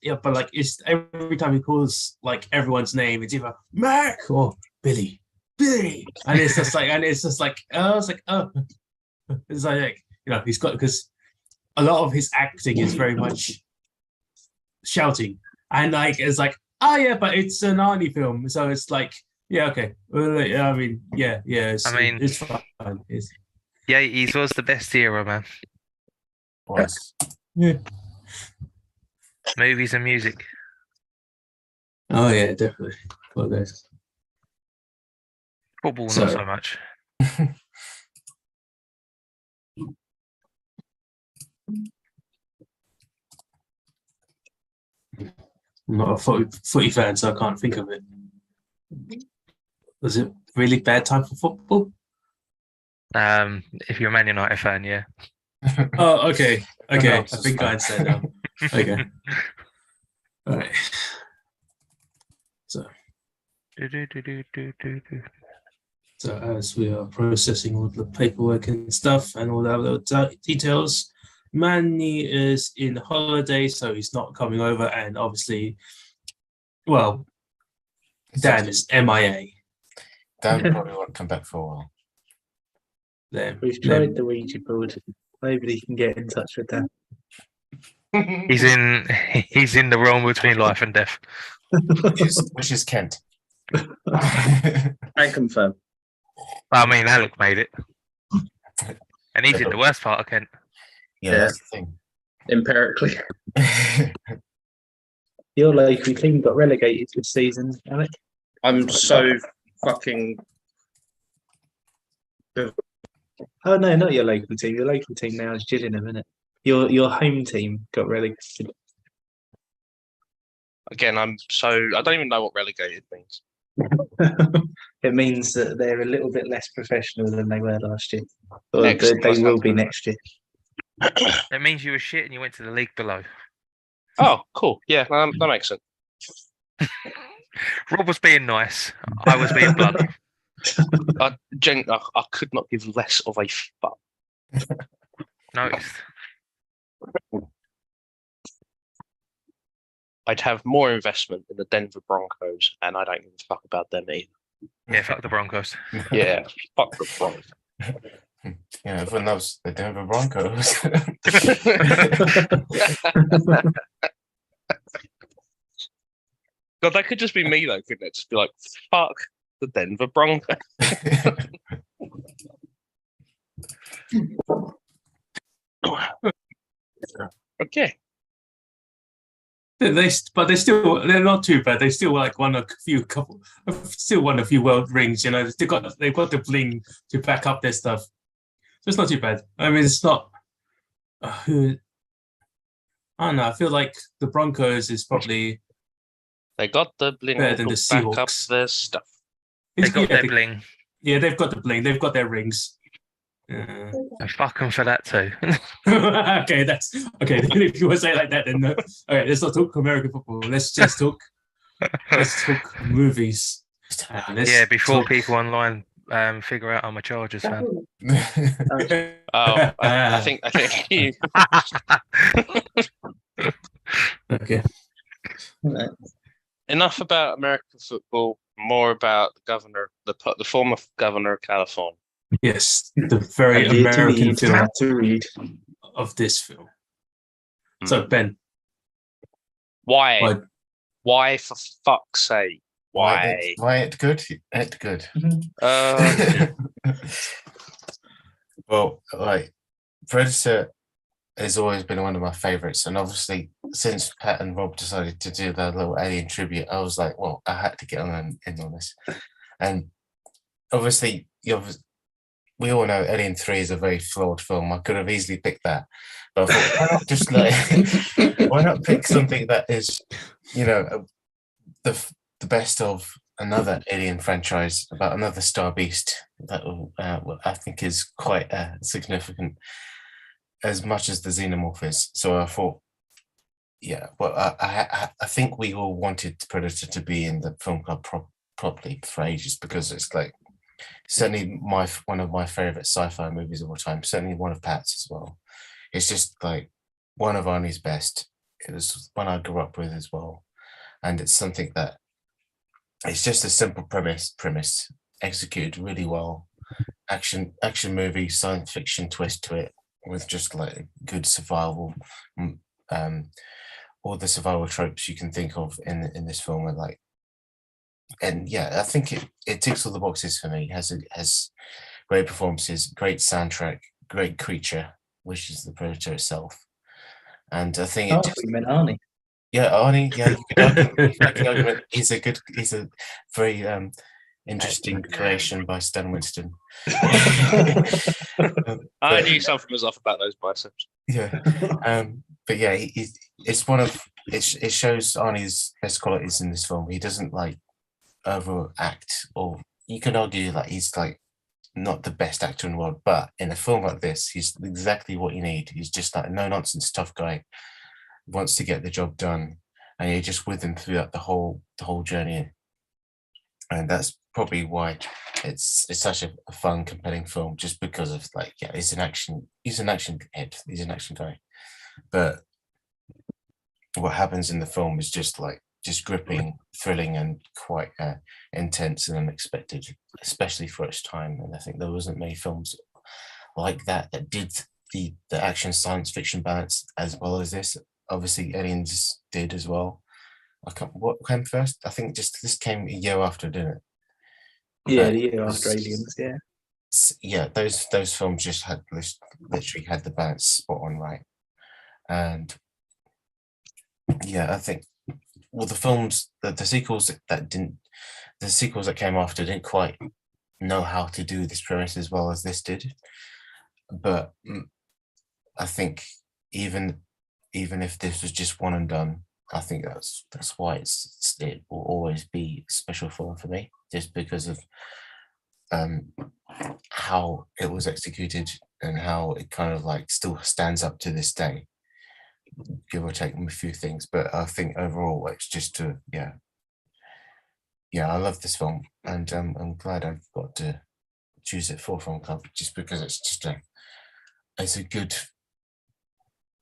yeah, but like it's every time he calls like everyone's name, it's either Mark or Billy, Billy, and it's just like I was like, oh, it's like he's got because a lot of his acting is very much shouting, and like it's like, oh yeah, but it's an Arnie film, so it's like, yeah, okay, well, yeah, I mean, yeah, I mean, it's fine. It's the 80s was the best era, man. Was. yeah. Movies and music. Oh yeah, definitely. Well, guys. Football, not So so much. I'm not a footy fan, so I can't think of it. Was it really bad time for football? If you're a Man United fan, yeah. Oh, okay. Okay. I else is think I fine. understand now. Okay. All right. So, so as we are processing all the paperwork and stuff and all the other details, Manny is in holiday, so he's not coming over, and obviously, well, Dan is MIA. Dan probably won't come back for a while. We've tried the Ouija board. Nobody can get in touch with Dan. He's in the realm between life and death. Which is Kent. I confirm. I mean, Alec made it, and he's in the worst part of Kent. Yeah, that's the thing. Empirically. Your local team got relegated this season, Alec. I'm so fucking. Oh no, not your local team. Your local team now is Gillingham, isn't it? Your home team got relegated. Again, I don't even know what relegated means. It means that they're a little bit less professional than they were last year. Or Excellent. they will be next year. That means you were shit and you went to the league below. Oh, cool. Yeah, that makes sense. Rob was being nice. I was being blunt. I could not give less of a fuck. Noticed. I'd have more investment in the Denver Broncos, and I don't give a fuck about them either. Yeah, fuck the Broncos. Yeah, fuck the Broncos. Yeah, everyone loves the Denver Broncos. God, that could just be me though, couldn't it? Just be like, fuck the Denver Broncos. Okay. They're not too bad. They still like still won a few world rings. They've got the bling to back up their stuff. So it's not too bad. I mean, it's not. I don't know. I feel like the Broncos is probably They got the bling better than to the back up Seahawks. their stuff. They got their bling. Yeah, they've got the bling. They've got their rings. And fuck them for that too. Okay, that's okay. If you want to say it like that, then no. Okay, let's not talk American football. Let's just talk. Let's talk movies. Yeah, before people online figure out I'm a Chargers fan. Oh, I think you. Okay. Enough about American football. More about the governor, the former governor of California. Yes, the very And you to American read, film to read. of this film. So Ben, Why? Why for fuck's sake? Why? Why it good? It good. Well, like Predator has always been one of my favorites, and obviously since Pat and Rob decided to do their little Alien tribute, I was like, well, I had to get in on this. And obviously, we all know Alien 3 is a very flawed film. I could have easily picked that, but I thought, why not just why not pick something that is, the best of another Alien franchise about another Star Beast that I think is quite significant as much as the Xenomorph is. So I thought, yeah, well, I think we all wanted Predator to be in the film club properly for ages, because it's like certainly one of my favorite sci-fi movies of all time. Certainly one of Pat's as well. It's just like one of Arnie's best. it was one I grew up with as well, and it's something that it's just a simple premise executed really well. Action movie, science fiction twist to it with just like good survival, all the survival tropes you can think of in this film are like, and yeah, I think it ticks all the boxes for me. It has great performances, great soundtrack, great creature, which is the Predator itself, and I think Oh, it just we meant Arnie. yeah, Arnie, yeah, you could make an argument. He's a very interesting creation by Stan Winston. I knew something was off about those biceps. Yeah, but yeah, it's one of it shows Arnie's best qualities in this film. He doesn't like overact, or you can argue that he's like not the best actor in the world, but in a film like this, he's exactly what you need. He's just like a no nonsense tough guy, wants to get the job done, and you're just with him throughout the whole journey. And that's probably why it's such a fun, compelling film, just because of like, yeah, he's an action head, he's an action guy. But what happens in the film is just gripping, thrilling, and quite intense and unexpected, especially for its time. And I think there wasn't many films like that did the action science fiction balance as well as this. Obviously, Aliens did as well. What came first? I think this came a year after, didn't it? Yeah, the year after Aliens, yeah. Yeah, those films just had literally had the balance spot on right. And yeah, I think the films, the sequels that came after didn't quite know how to do this premise as well as this did. But I think even if this was just one and done, I think that's why it will always be a special film for me, just because of how it was executed and how it kind of like still stands up to this day, give or take a few things. But I think overall it's just I love this film, and I'm glad I've got to choose it for Film Club, just because it's just it's a good,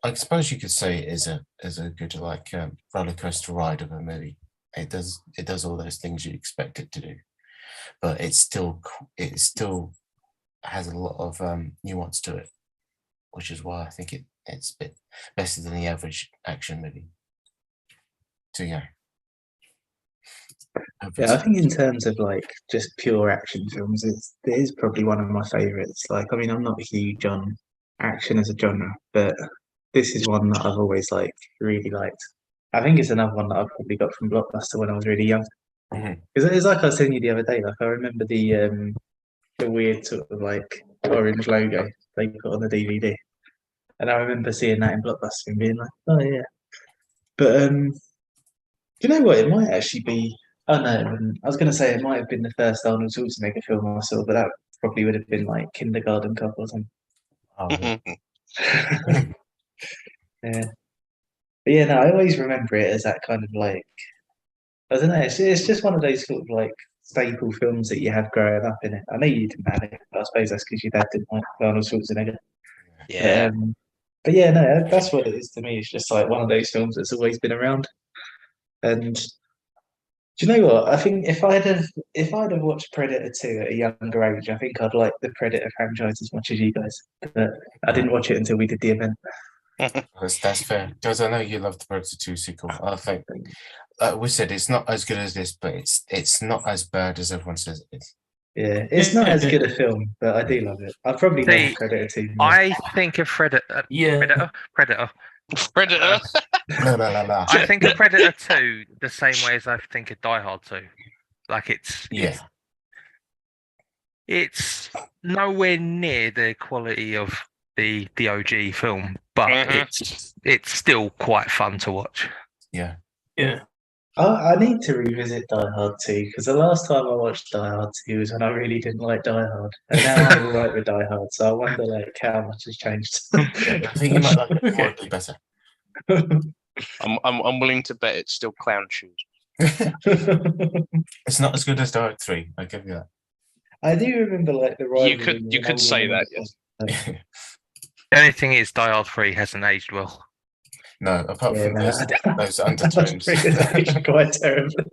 I suppose you could say it is a good like roller coaster ride of a movie. It does all those things you expect it to do, but it still has a lot of nuance to it, which is why I think it's a bit better than the average action movie. So yeah. Yeah, I think in terms of like just pure action films, it is probably one of my favorites. Like, I mean, I'm not huge on action as a genre, but this is one that I've always like really liked. I think it's another one that I probably got from Blockbuster when I was really young. Mhm. Because it's like I was telling you the other day, like I remember the weird sort of like orange logo they put on the DVD, and I remember seeing that in Blockbuster and being like, oh yeah. But do you know what? It might actually be. Oh no, I was going to say it might have been the first Arnold Schwarzenegger film I saw, but that probably would have been like Kindergarten Cop or something. Oh, yeah. Yeah. But yeah, no, I always remember it as that kind of like, I don't know, it's just one of those sort of like staple films that you have growing up in it. I know you didn't have it, but I suppose that's because your dad didn't like Arnold Schwarzenegger. Yeah. But yeah, no, that's what it is to me. It's just like one of those films that's always been around. And do you know what? I think if I'd have watched Predator 2 at a younger age, I think I'd like the Predator franchise as much as you guys. But I didn't watch it until we did the event. That's fair, because I know you love the Predator 2 sequel. I think, like we said, it's not as good as this, but it's not as bad as everyone says it is. Yeah, it's not as good a film, but I do love it. I probably See, love Predator 2 more. I think of Predator. Yeah. Predator. Predator. No. I think of Predator 2 the same way as I think of Die Hard 2. Like it's nowhere near the quality of the OG film, but it's still quite fun to watch. Yeah. Yeah. I need to revisit Die Hard 2 because the last time I watched Die Hard 2 was when I really didn't like Die Hard, and now I'm all right with Die Hard. So I wonder like how much has changed. I think you might like it slightly better. I'm willing to bet it's still clown shoes. It's not as good as Die Hard 3. I give you that. I do remember like the rivalry. You could say that, yes. The only thing is, Die Hard 3 hasn't aged well. No, apart Yeah, from no, those that's undertones. pretty quite terribly.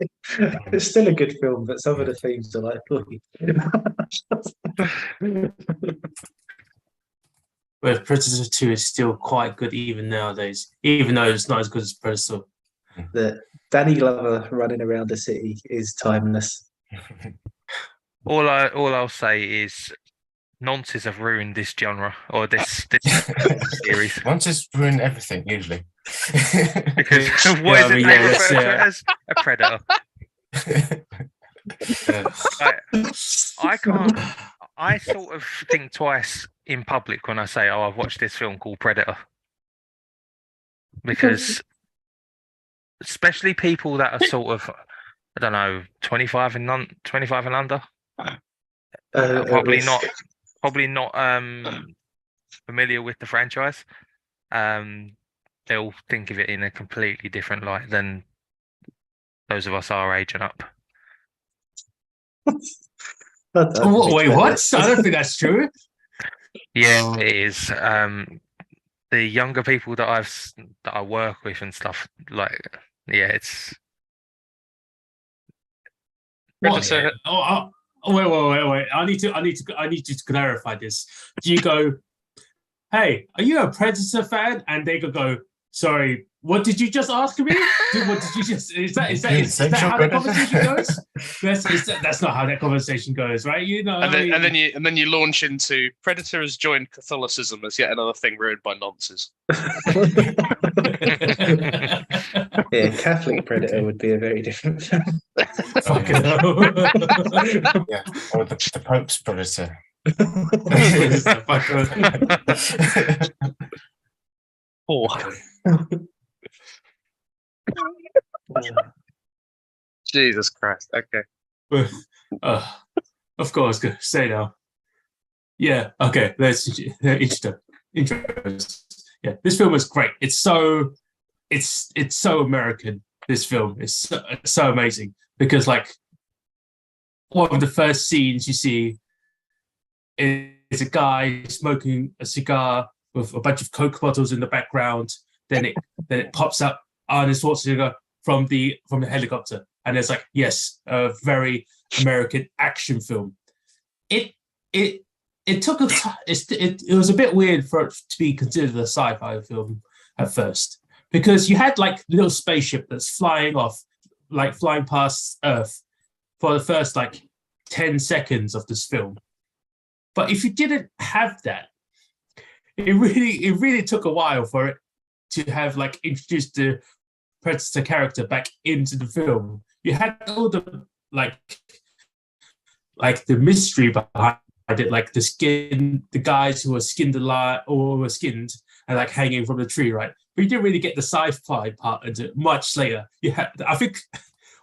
It's still a good film, but some of the themes are like, But Predator 2 is still quite good even nowadays, even though it's not as good as Predator. the Danny Glover running around the city is timeless. All I'll say is nonces have ruined this genre or this series. Nonces ruin everything usually. Because what Yeah, is I mean, it they yeah, refer to it that's, as? A predator. I can't. I sort of think twice in public when I say, "Oh, I've watched this film called Predator," because especially people that are sort of, I don't know, 25 and under, are probably not familiar with the franchise. They'll think of it in a completely different light than those of us our age and up. Wait, what? I don't think that's true. Yeah, it is. The younger people that I work with and stuff, like, yeah, it's What? Predator- Wait. I need you to clarify this. Do you go, hey, are you a Predator fan? And they could go, sorry, what did you just ask me? What did you just? Is that how that conversation goes? That's not how that conversation goes, right? You know, and then you launch into Predator has joined Catholicism as yet another thing ruined by nonsense. Yeah, Catholic Predator would be a very different film. Fucking hell. Yeah, or the Pope's Predator. Jesus Christ. Okay. Of course, good. Say now. Yeah. Okay. Let's intro. Yeah, this film is great. It's so American. This film is so amazing because like one of the first scenes you see is a guy smoking a cigar with a bunch of Coke bottles in the background. Then it pops up Arnold Schwarzenegger from the helicopter, and it's like, yes, a very American action film. It took a it was a bit weird for it to be considered a sci-fi film at first because you had like little spaceship that's flying past Earth for the first like 10 seconds of this film. But if you didn't have that, it really took a while for it to have like introduced the Predator character back into the film. You had all the like the mystery behind it, like the guys who were skinned alive or were skinned and like hanging from the tree, right? But you didn't really get the sci-fi part into it much later. I think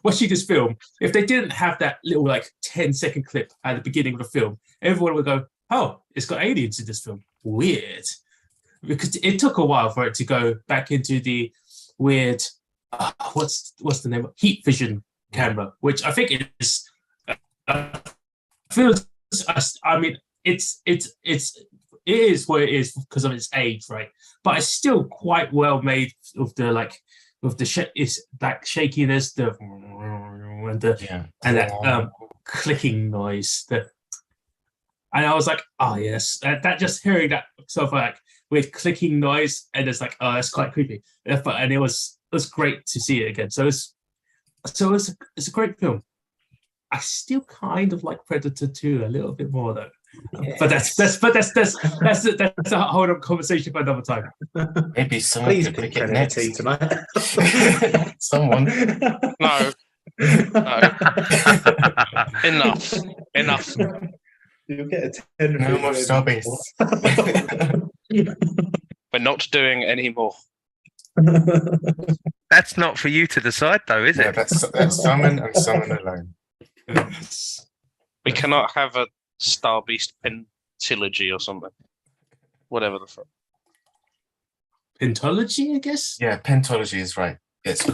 watching this film, if they didn't have that little like 10-second clip at the beginning of the film, everyone would go, "Oh, it's got aliens in this film. Weird." Because it took a while for it to go back into the weird, what's the name? Heat vision camera, which I think is feels. I mean, it is what it is because of its age, right? But it's still quite well made with the shakiness, and that clicking noise. And I was like, oh yes, that just hearing that sort of like weird clicking noise, and it's like, oh, that's quite creepy. And it was great to see it again. So it's a great film. I still kind of like Predator 2 a little bit more though. Yes. But that's a whole other conversation for another time. Maybe someone Please could pick it Predator next. 2 tonight. Someone. No. Enough. You'll get a 10. No more Starbase. We're not doing any more. That's not for you to decide, though, is Yeah, it? that's Summon and Summon alone. We cannot have a Star Beast Pentilogy or something. Whatever the fuck. Pentology, I guess? Yeah, Pentology is right. It's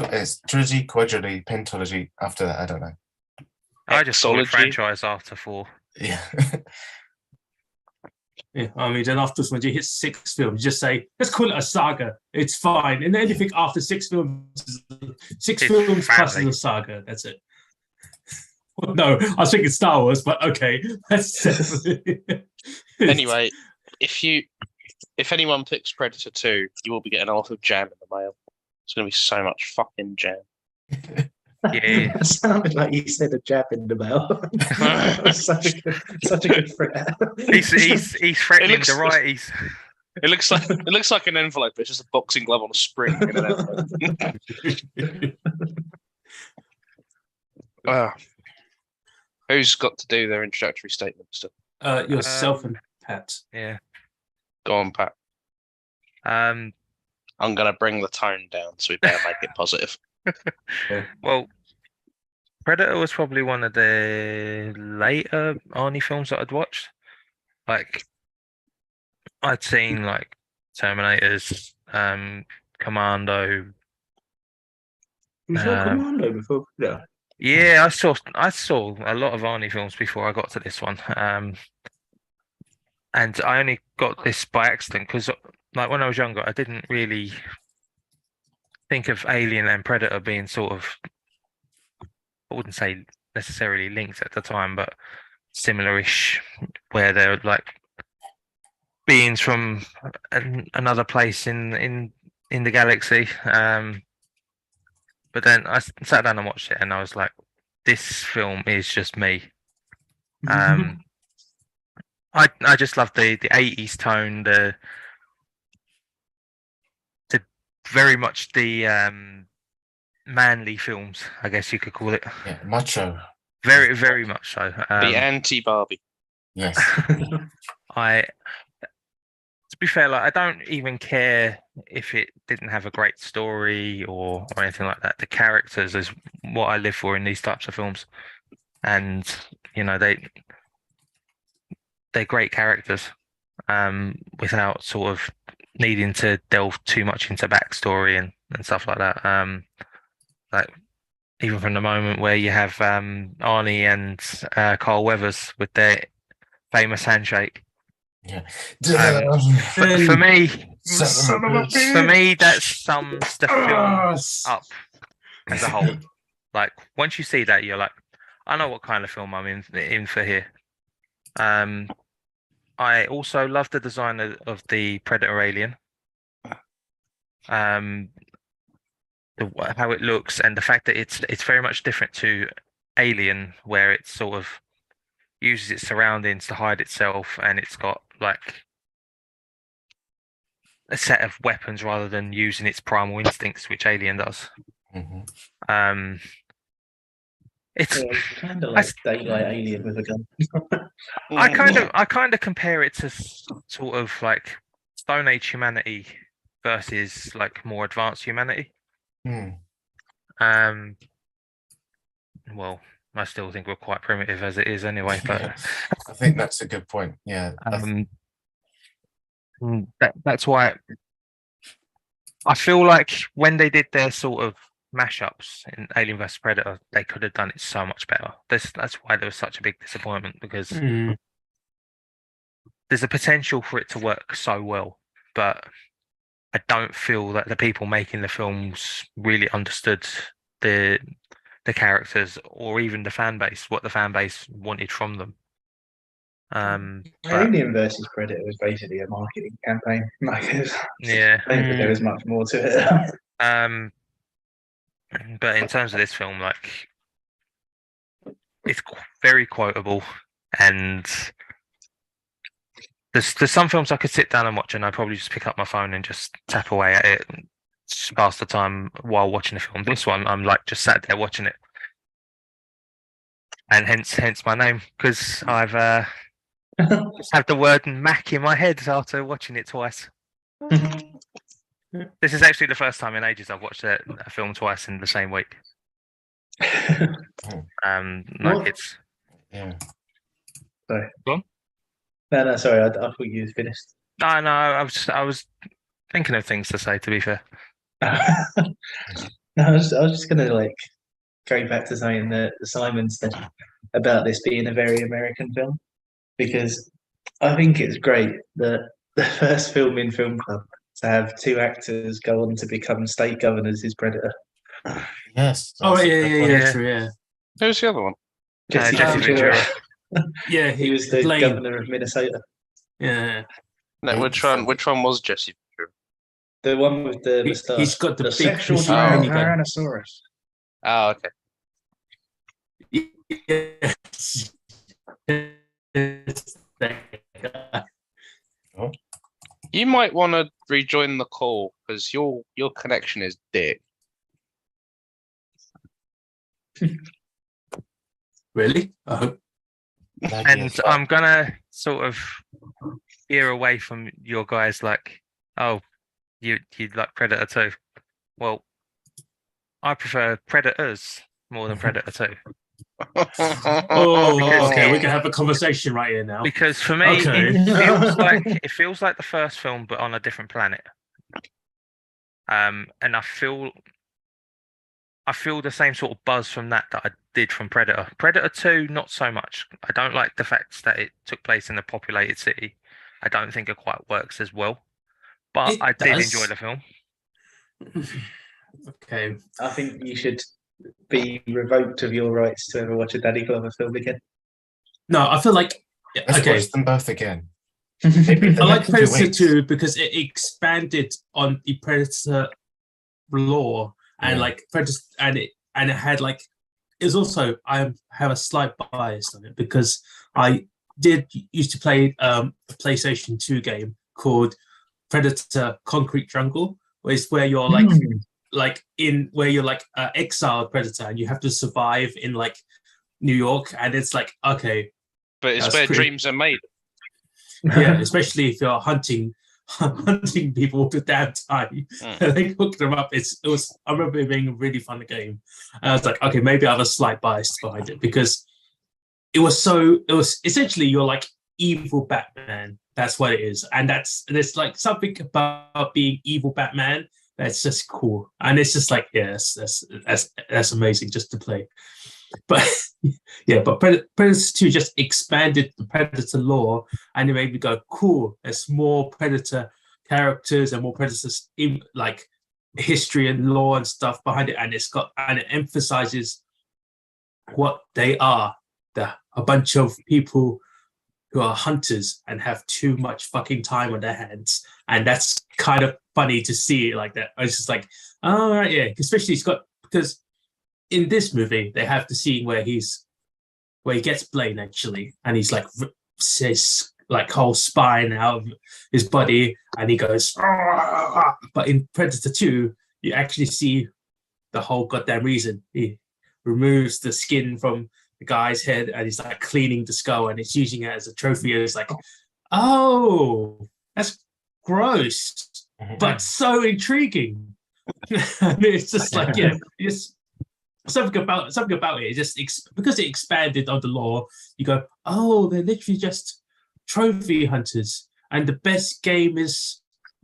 trilogy, quadrilogy, Pentology. After that, I don't know. I just saw it Exology. franchise after 4. Yeah. Yeah, I mean, then afterwards, when you hit 6 films, you just say, let's call it a saga. It's fine. And anything after 6 films, six It's films plus family. is a saga. That's it. Well, no, I was thinking Star Wars, but okay. That's definitely. Anyway, if anyone picks Predator 2, you will be getting a lot of jam in the mail. It's going to be so much fucking jam. Yeah. That sounded like you said a jab in the mail. That was such a good threat. He's threatening looks- the righties. It looks like an envelope, but it's just a boxing glove on a spring. In an envelope. Who's got to do their introductory statement still? Yourself and Pat. Yeah. Go on, Pat. Um. I'm going to bring the tone down, so we better make it positive. Well, Predator was probably one of the later Arnie films that I'd watched. Like, I'd seen like Terminators, Commando. You saw Commando before? Yeah. Yeah, I saw a lot of Arnie films before I got to this one. And I only got this by accident because, like, when I was younger, I didn't really think of Alien and Predator being sort of, I wouldn't say necessarily linked at the time, but similar-ish, where they're like beings from another place in the galaxy. But then I sat down and watched it, and I was like, this film is just me. I just love the 80s tone, the very much the manly films, I guess you could call it. Yeah, macho. Very, very much so. The anti-Barbie. Yes. To be fair, like, I don't even care if it didn't have a great story or anything like that. The characters is what I live for in these types of films, and you know they're great characters, without sort of needing to delve too much into backstory and stuff like that. Like, even from the moment where you have Arnie and Carl Weathers with their famous handshake. Yeah. For me, Son of a for me, that sums the film up as a whole. Like, once you see that, you're like, I know what kind of film I'm in for here. I also love the design of the Predator alien. How it looks, and the fact that it's very much different to Alien, where it sort of uses its surroundings to hide itself, and it's got like a set of weapons rather than using its primal instincts, which Alien does. Mhm. It's kind of like Daylight Alien with a gun. I kind of compare it to sort of like Stone Age humanity versus like more advanced humanity. Well, I still think we're quite primitive as it is anyway, but I think that's a good point. Yeah. That's why I feel like when they did their sort of mashups in Alien vs Predator, they could have done it so much better. That's why there was such a big disappointment, because there's a potential for it to work so well, but I don't feel that the people making the films really understood the characters or even the fan base, what the fan base wanted from them. Alien versus Predator was basically a marketing campaign. Like, I don't think there was much more to it. But in terms of this film, like, it's very quotable, and there's some films I could sit down and watch, and I'd probably just pick up my phone and just tap away at it and just pass the time while watching the film. This one, I'm like just sat there watching it, and hence my name, because I've just had the word Mac in my head after watching it twice. This is actually the first time in ages I've watched a film twice in the same week. It's Yeah. Sorry. Go on. No, sorry. I thought you was finished. No, I was thinking of things to say, to be fair. No, I was just gonna like go back to something that Simon said about this being a very American film, because I think it's great that the first film in Film Club to have two actors go on to become state governors is Predator. Yes. Oh that's a yeah, good yeah, point. yeah, true, yeah, Who's the other one? Jesse Jesse Ventura. Ventura. yeah. He was the Blaine. governor of Minnesota. Yeah, No, Eight which one? seven. Which one was Jesse Ventura? The one with the He- moustache. he's got the big sexual pussy giant minigun. Tyrannosaurus. Oh, okay. yes. It's that guy. You might want to rejoin the call because your connection is dick. Really? I hope. And I'm gonna sort of veer away from your guys like, oh, you like Predator 2. Well, I prefer Predators more than Predator 2. Oh, Because okay. it- We can have a conversation right here now. Because for me, Okay. it feels like the first film, but on a different planet. And I feel the same sort of buzz from that I did from Predator. Predator 2, not so much. I don't like the fact that it took place in a populated city. I don't think it quite works as well. But It I did does. enjoy the film. Okay. I think you should be revoked of your rights to ever watch a Danny Glover film again. No, I feel like Let's okay. watch them both again. I like Two Predator weeks. 2 because it expanded on the Predator lore and Yeah. like Predator and it had like it's also I have a slight bias on it because I used to play a PlayStation 2 game called Predator Concrete Jungle, where it's where you're like exiled predator and you have to survive in like New York, and it's like okay, But it's That's where pretty- dreams are made. yeah, especially if you're hunting people all the damn time. Mm. They hook them up. It was I remember it being a really fun game. And I was like, okay, maybe I have a slight bias behind it because it was essentially you're like evil Batman. That's what it is. And there's like something about being evil Batman that's just cool. And it's just like, yes, that's amazing just to play. But yeah, but Predator 2 just expanded the Predator lore and it made me go, cool, there's more Predator characters and more Predators in like history and lore and stuff behind it. And it emphasizes what they are. A bunch of people who are hunters and have too much fucking time on their hands. And that's kind of funny to see it like that. I was just like, oh, right, yeah. Especially because in this movie, they have the scene where he gets Blaine actually, and he's like, rips his like whole spine out of his body and he goes, "Ah!" But in Predator 2, you actually see the whole goddamn reason. He removes the skin from the guy's head and he's like cleaning the skull and he's using it as a trophy. And it's like, oh, that's gross, but so intriguing. And it's just like, yeah, it's something about it. It just because it expanded on the lore, you go, oh, they're literally just trophy hunters, and the best game is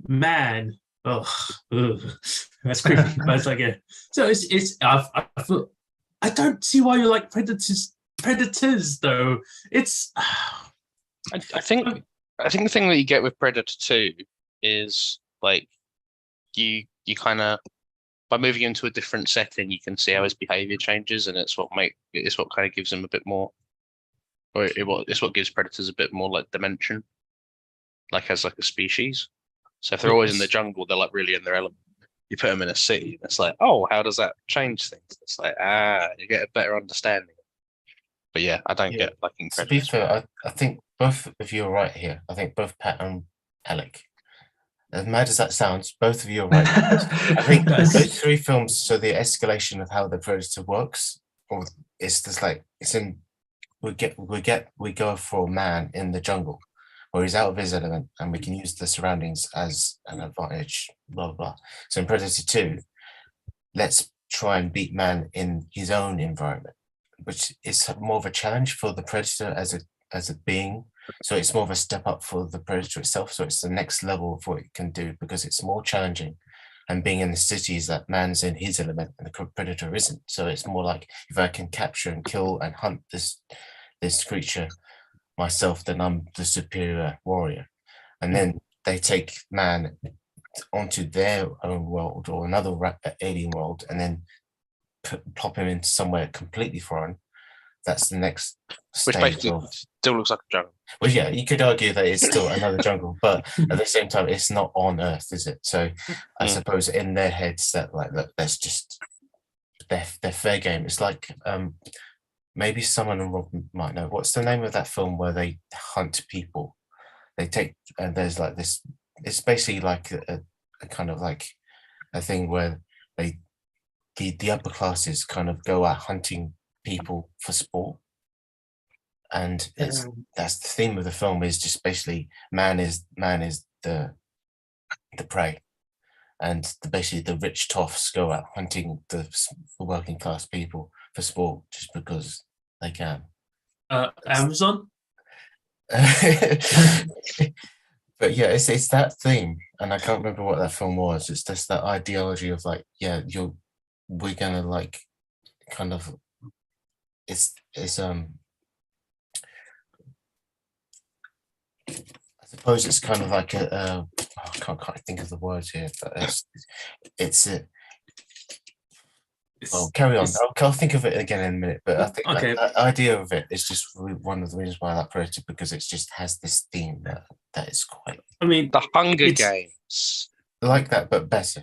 man. Oh, that's creepy. But it's like, yeah. So it's I feel. I don't see why you like Predators though. It's I think the thing that you get with Predator 2 is like you kind of by moving into a different setting, you can see how his behavior changes, and it's what kind of gives him a bit more, or it's what gives predators a bit more like dimension, like as like a species. So if they're always in the jungle, they're like really in their element. You put them in a city, and it's like, oh, how does that change things? It's like, you get a better understanding. But yeah, I don't get liking To be predators. fair, I think both of you are right here. I think both Pat and Alec, as mad as that sounds, both of you are right. I think those three films, so the escalation of how the Predator works, or it's just like we go for a man in the jungle, where he's out of his element, and we can use the surroundings as an advantage. Blah blah blah. So in Predator 2, let's try and beat man in his own environment, which is more of a challenge for the Predator as a being. So it's more of a step up for the Predator itself. So it's the next level of what it can do because it's more challenging. And being in the cities, that man's in his element and the Predator isn't. So it's more like if I can capture and kill and hunt this creature myself, then I'm the superior warrior. And then they take man onto their own world or another alien world, and then plop him into somewhere completely foreign. That's the next Which stage basically of. still looks like a jungle. Well, yeah, you could argue that it's still another jungle, but at the same time, it's not on Earth, is it? So, I suppose in their heads that like, look, that's just their fair game. It's like maybe someone and Rob might know. What's the name of that film where they hunt people? They take and there's like this. It's basically like a kind of like a thing where the upper classes kind of go out hunting people for sport, and that's the theme of the film, is just basically man is the prey, and basically the rich toffs go out hunting the working class people for sport just because they can. Amazon. But yeah, it's that theme, and I can't remember what that film was. It's just that ideology of like, yeah, we're gonna like kind of it's I suppose it's kind of like I can't think of the words here, but it's well, carry on. I'll think of it again in a minute, but I think that idea of it is just one of the reasons why I like Predator, because it just has this theme that is quite. I mean, The Hunger Games. Like that, but better.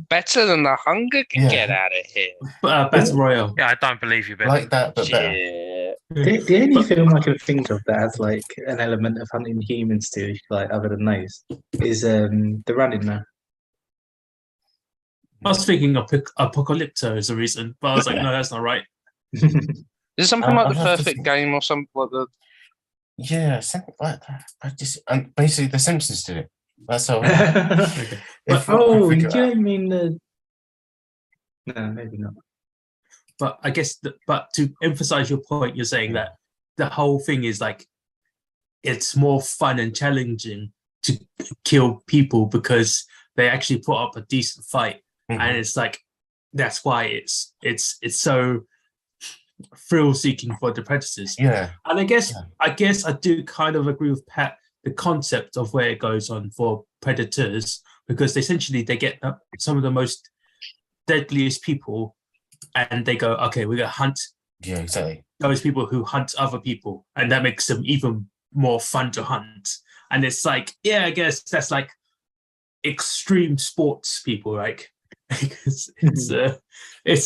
Better than the Hunger Games. Yeah. Get out of here. Battle Royale. Yeah, I don't believe you, Ben. Like that, but better. Yeah. The only film I can think of that has like an element of hunting humans too, like other than those, is The Running Man. I was thinking Apocalypto is the reason, but I was like, no, that's not right. Is it something like I'll The have to Perfect think. Game or something like the? Yeah, something like that. And basically, The Simpsons did it. That's all. Okay. If Oh, I do figure it out. you mean the? No, maybe not. But I guess, but to emphasize your point, you're saying that the whole thing is like, it's more fun and challenging to kill people because they actually put up a decent fight, and it's like that's why it's so thrill seeking for the predators. Yeah, And I guess I do kind of agree with Pat, the concept of where it goes on for predators, because essentially they get some of the most deadliest people, and they go, okay, we're gonna hunt yeah, exactly. those people who hunt other people, and that makes them even more fun to hunt. And it's like, yeah, I guess that's like extreme sports people, right? It's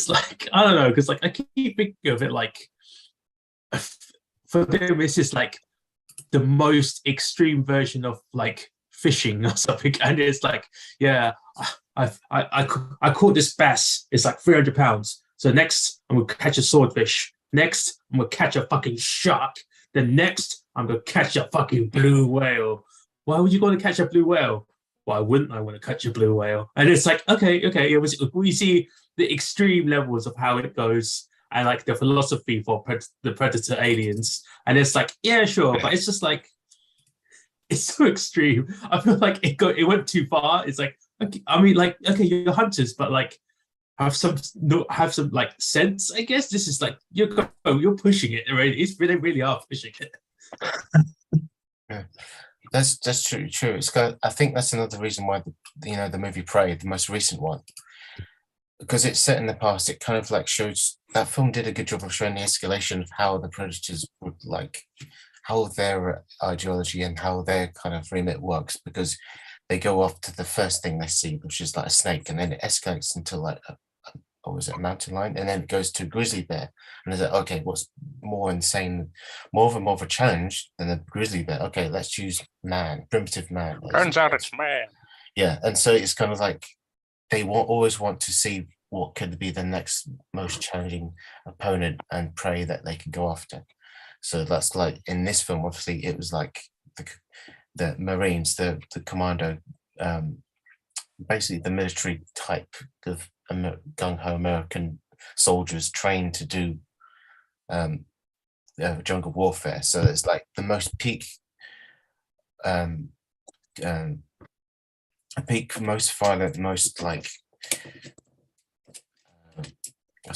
like, I don't know, because like I keep thinking of it like, for them it's just like the most extreme version of like fishing or something, and it's like, yeah, I caught this bass, it's like 300 pounds, so next I'm gonna catch a swordfish, next I'm gonna catch a fucking shark, then next I'm gonna catch a fucking blue whale. Why would you want to catch a blue whale? Why wouldn't I want to catch a blue whale? And it's like, okay, we see the extreme levels of how it goes, and like the philosophy for the predator aliens, and it's like, yeah, sure, but it's just like, it's so extreme. I feel like it went too far. It's like, okay, I mean, like, okay, you're hunters, but like have some like sense, I guess. This is like, you're pushing it already. They really are pushing it. Yeah. That's true. It's I think that's another reason why the movie Prey, the most recent one, because it's set in the past. It kind of like shows that film did a good job of showing the escalation of how the predators would like, how their ideology and how their kind of remit works, because they go after the first thing they see, which is like a snake, and then it escalates into like a mountain lion, and then it goes to a grizzly bear, and it's like, okay, what's more insane, more of a challenge than a grizzly bear? Okay, let's choose man, primitive man. Turns out it's man. Yeah, and so it's kind of like they always want to see what could be the next most challenging opponent and prey that they can go after. So that's like in this film, obviously, it was like the Marines, the commando, basically the military type of gung-ho American soldiers trained to do jungle warfare. So it's like the most peak, most violent, most like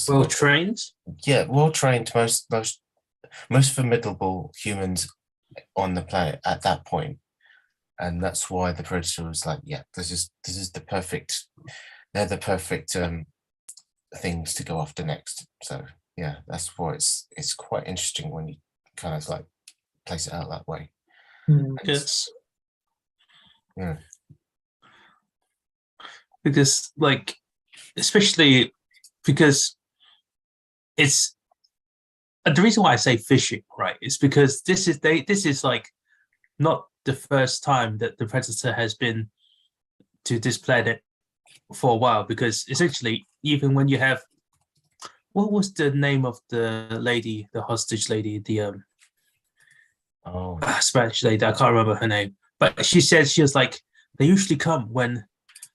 Well trained. Yeah, well trained, most most formidable humans on the planet at that point, and that's why the Predator was like, yeah, this is the perfect. They're the perfect things to go after next. So yeah, that's why it's quite interesting when you kind of like place it out that way. Mm. Yes. Yeah. Because like, especially because it's the reason why I say fishing, right, is because this is like not the first time that the Predator has been to this planet for a while, because essentially even when you have, what was the name of the lady, the hostage lady, the Oh, Spanish lady, I can't remember her name, but she said, she was like, they usually come when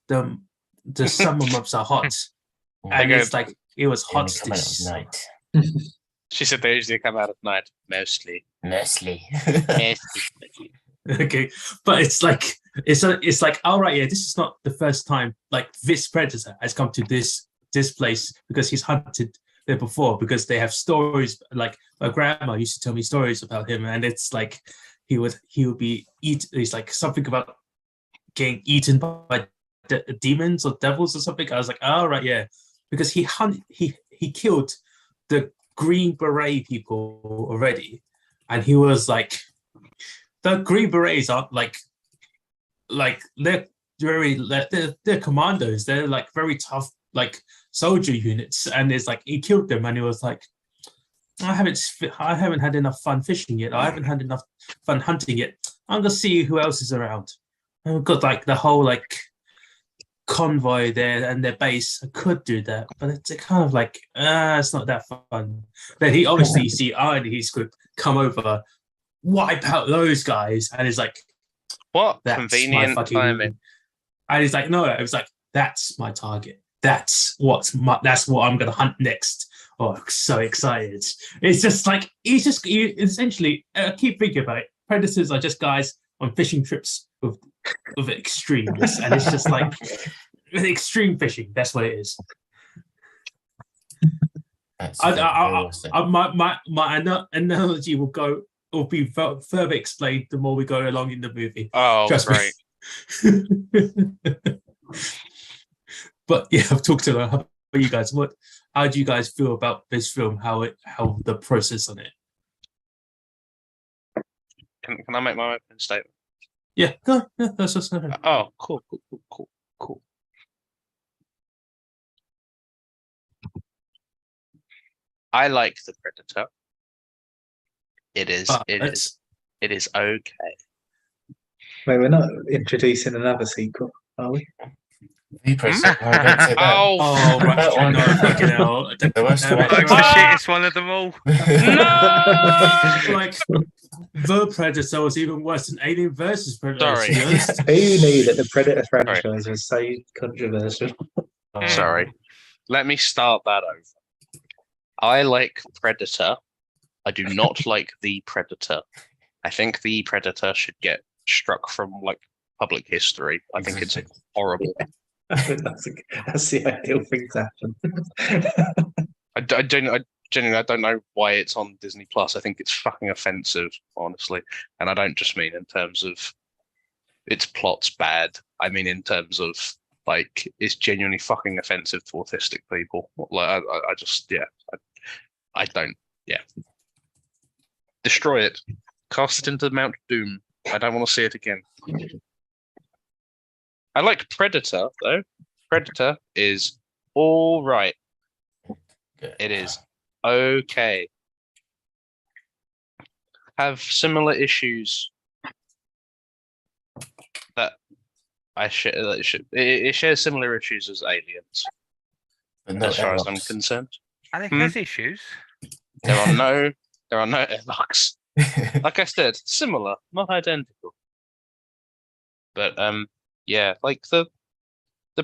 the summer months are hot, and go- it's like it was they only hot come out this at night. She said they usually come out at night, mostly. Mostly. okay, but it's like it's like, all right, yeah, this is not the first time like this Predator has come to this place, because he's hunted there before, because they have stories, like my grandma used to tell me stories about him, and it's like he would be he's like something about getting eaten by demons or devils or something. I was like, all right, yeah, because he killed the Green Beret people already, and he was like, the Green Berets aren't like they're very they're commandos. They're like very tough, like soldier units, and it's like he killed them, and he was like, I haven't had enough fun fishing yet. I haven't had enough fun hunting yet. I'm gonna see who else is around. And we've got like the whole like convoy there and their base. I could do that, but it's kind of like it's not that fun. Then he obviously, you see he's could come over, wipe out those guys, and he's like, What that's convenient my fucking timing. And he's like, no, it was like, that's my target. That's what I'm gonna hunt next. Oh, I'm so excited. It's just like essentially keep thinking about it. Predators are just guys on fishing trips with extremes, and it's just like extreme fishing. That's what it is. That's My analogy will be further explained the more we go along in the movie. Oh, Trust great. me. But yeah, I've talked to how about you guys? How do you guys feel about this film? How the process on it? Can I make my opening statement? Yeah, go. Yeah, that's just okay. Oh, cool. I like the Predator. It is okay. Wait, we're not introducing another sequel, are we? The Predator. I don't say that. Oh, right. That one. No, fucking hell. The worst one. Like the shittest one of them all. Like the Predator was even worse than Alien versus Predator. Sorry. To be honest. Who knew that the Predator franchise was so controversial? Sorry. Let me start that over. I like Predator. I do not like the Predator. I think the Predator should get struck from like public history. I think it's horrible. That's the ideal thing to happen. I genuinely don't know why it's on Disney Plus. I think it's fucking offensive, honestly. And I don't just mean in terms of its plot's bad. I mean in terms of like it's genuinely fucking offensive to autistic people. Like I just I don't destroy it. Cast it into Mount Doom. I don't want to see it again. I like Predator though. Predator is all right. It is okay. Have similar issues that I share. It shares similar issues as Aliens, as far as I'm concerned. And it has issues. There are no airlocks. Like I said, similar, not identical. But yeah, like the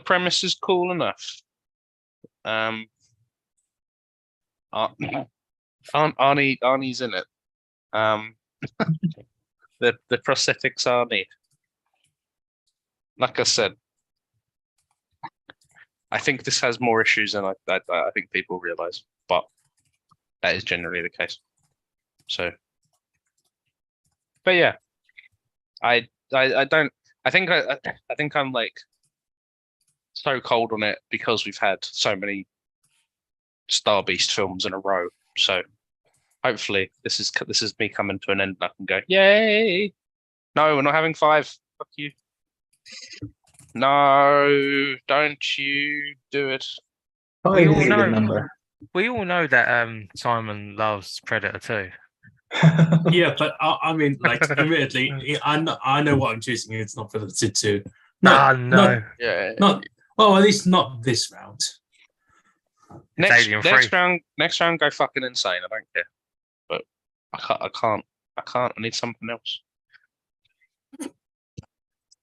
premise is cool enough. Arnie's in it. The prosthetics are neat. Like I said, I think this has more issues than I think people realize, but that is generally the case. So, but yeah, I don't. I think I'm like so cold on it because we've had so many Star Beast films in a row. So hopefully this is me coming to an end and I can go, yay! No, we're not having 5. Fuck you. No, don't you do it. We Five all is a good know. number. We all know that Simon loves Predator too. Yeah, but I mean, like, admittedly, I know what I'm choosing. It's not for the two. Ah, Not, no. Yeah. not. Well, at least not this round. It's Alien 3. Next round, go fucking insane. I don't care. But I can't. I need something else.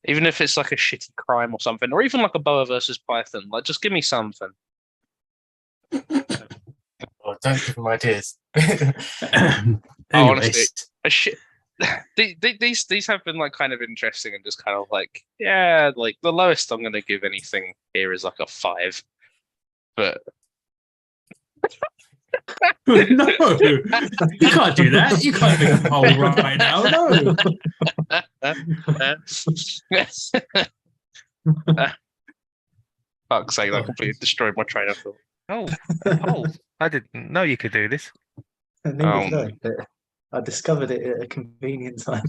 Even if it's like a shitty crime or something, or even like a Boa versus Python, like just give me something. Oh, don't give them ideas. Anyways, Honestly, a shit. These have been like kind of interesting and just kind of like, yeah, like the lowest I'm gonna give anything here is like a 5. But no, you can't do that. You can't make a poll right now. No. Fuck's sake, that completely destroyed my train of thought. Oh, I didn't know you could do this. Neither did I, but I discovered it at a convenient time.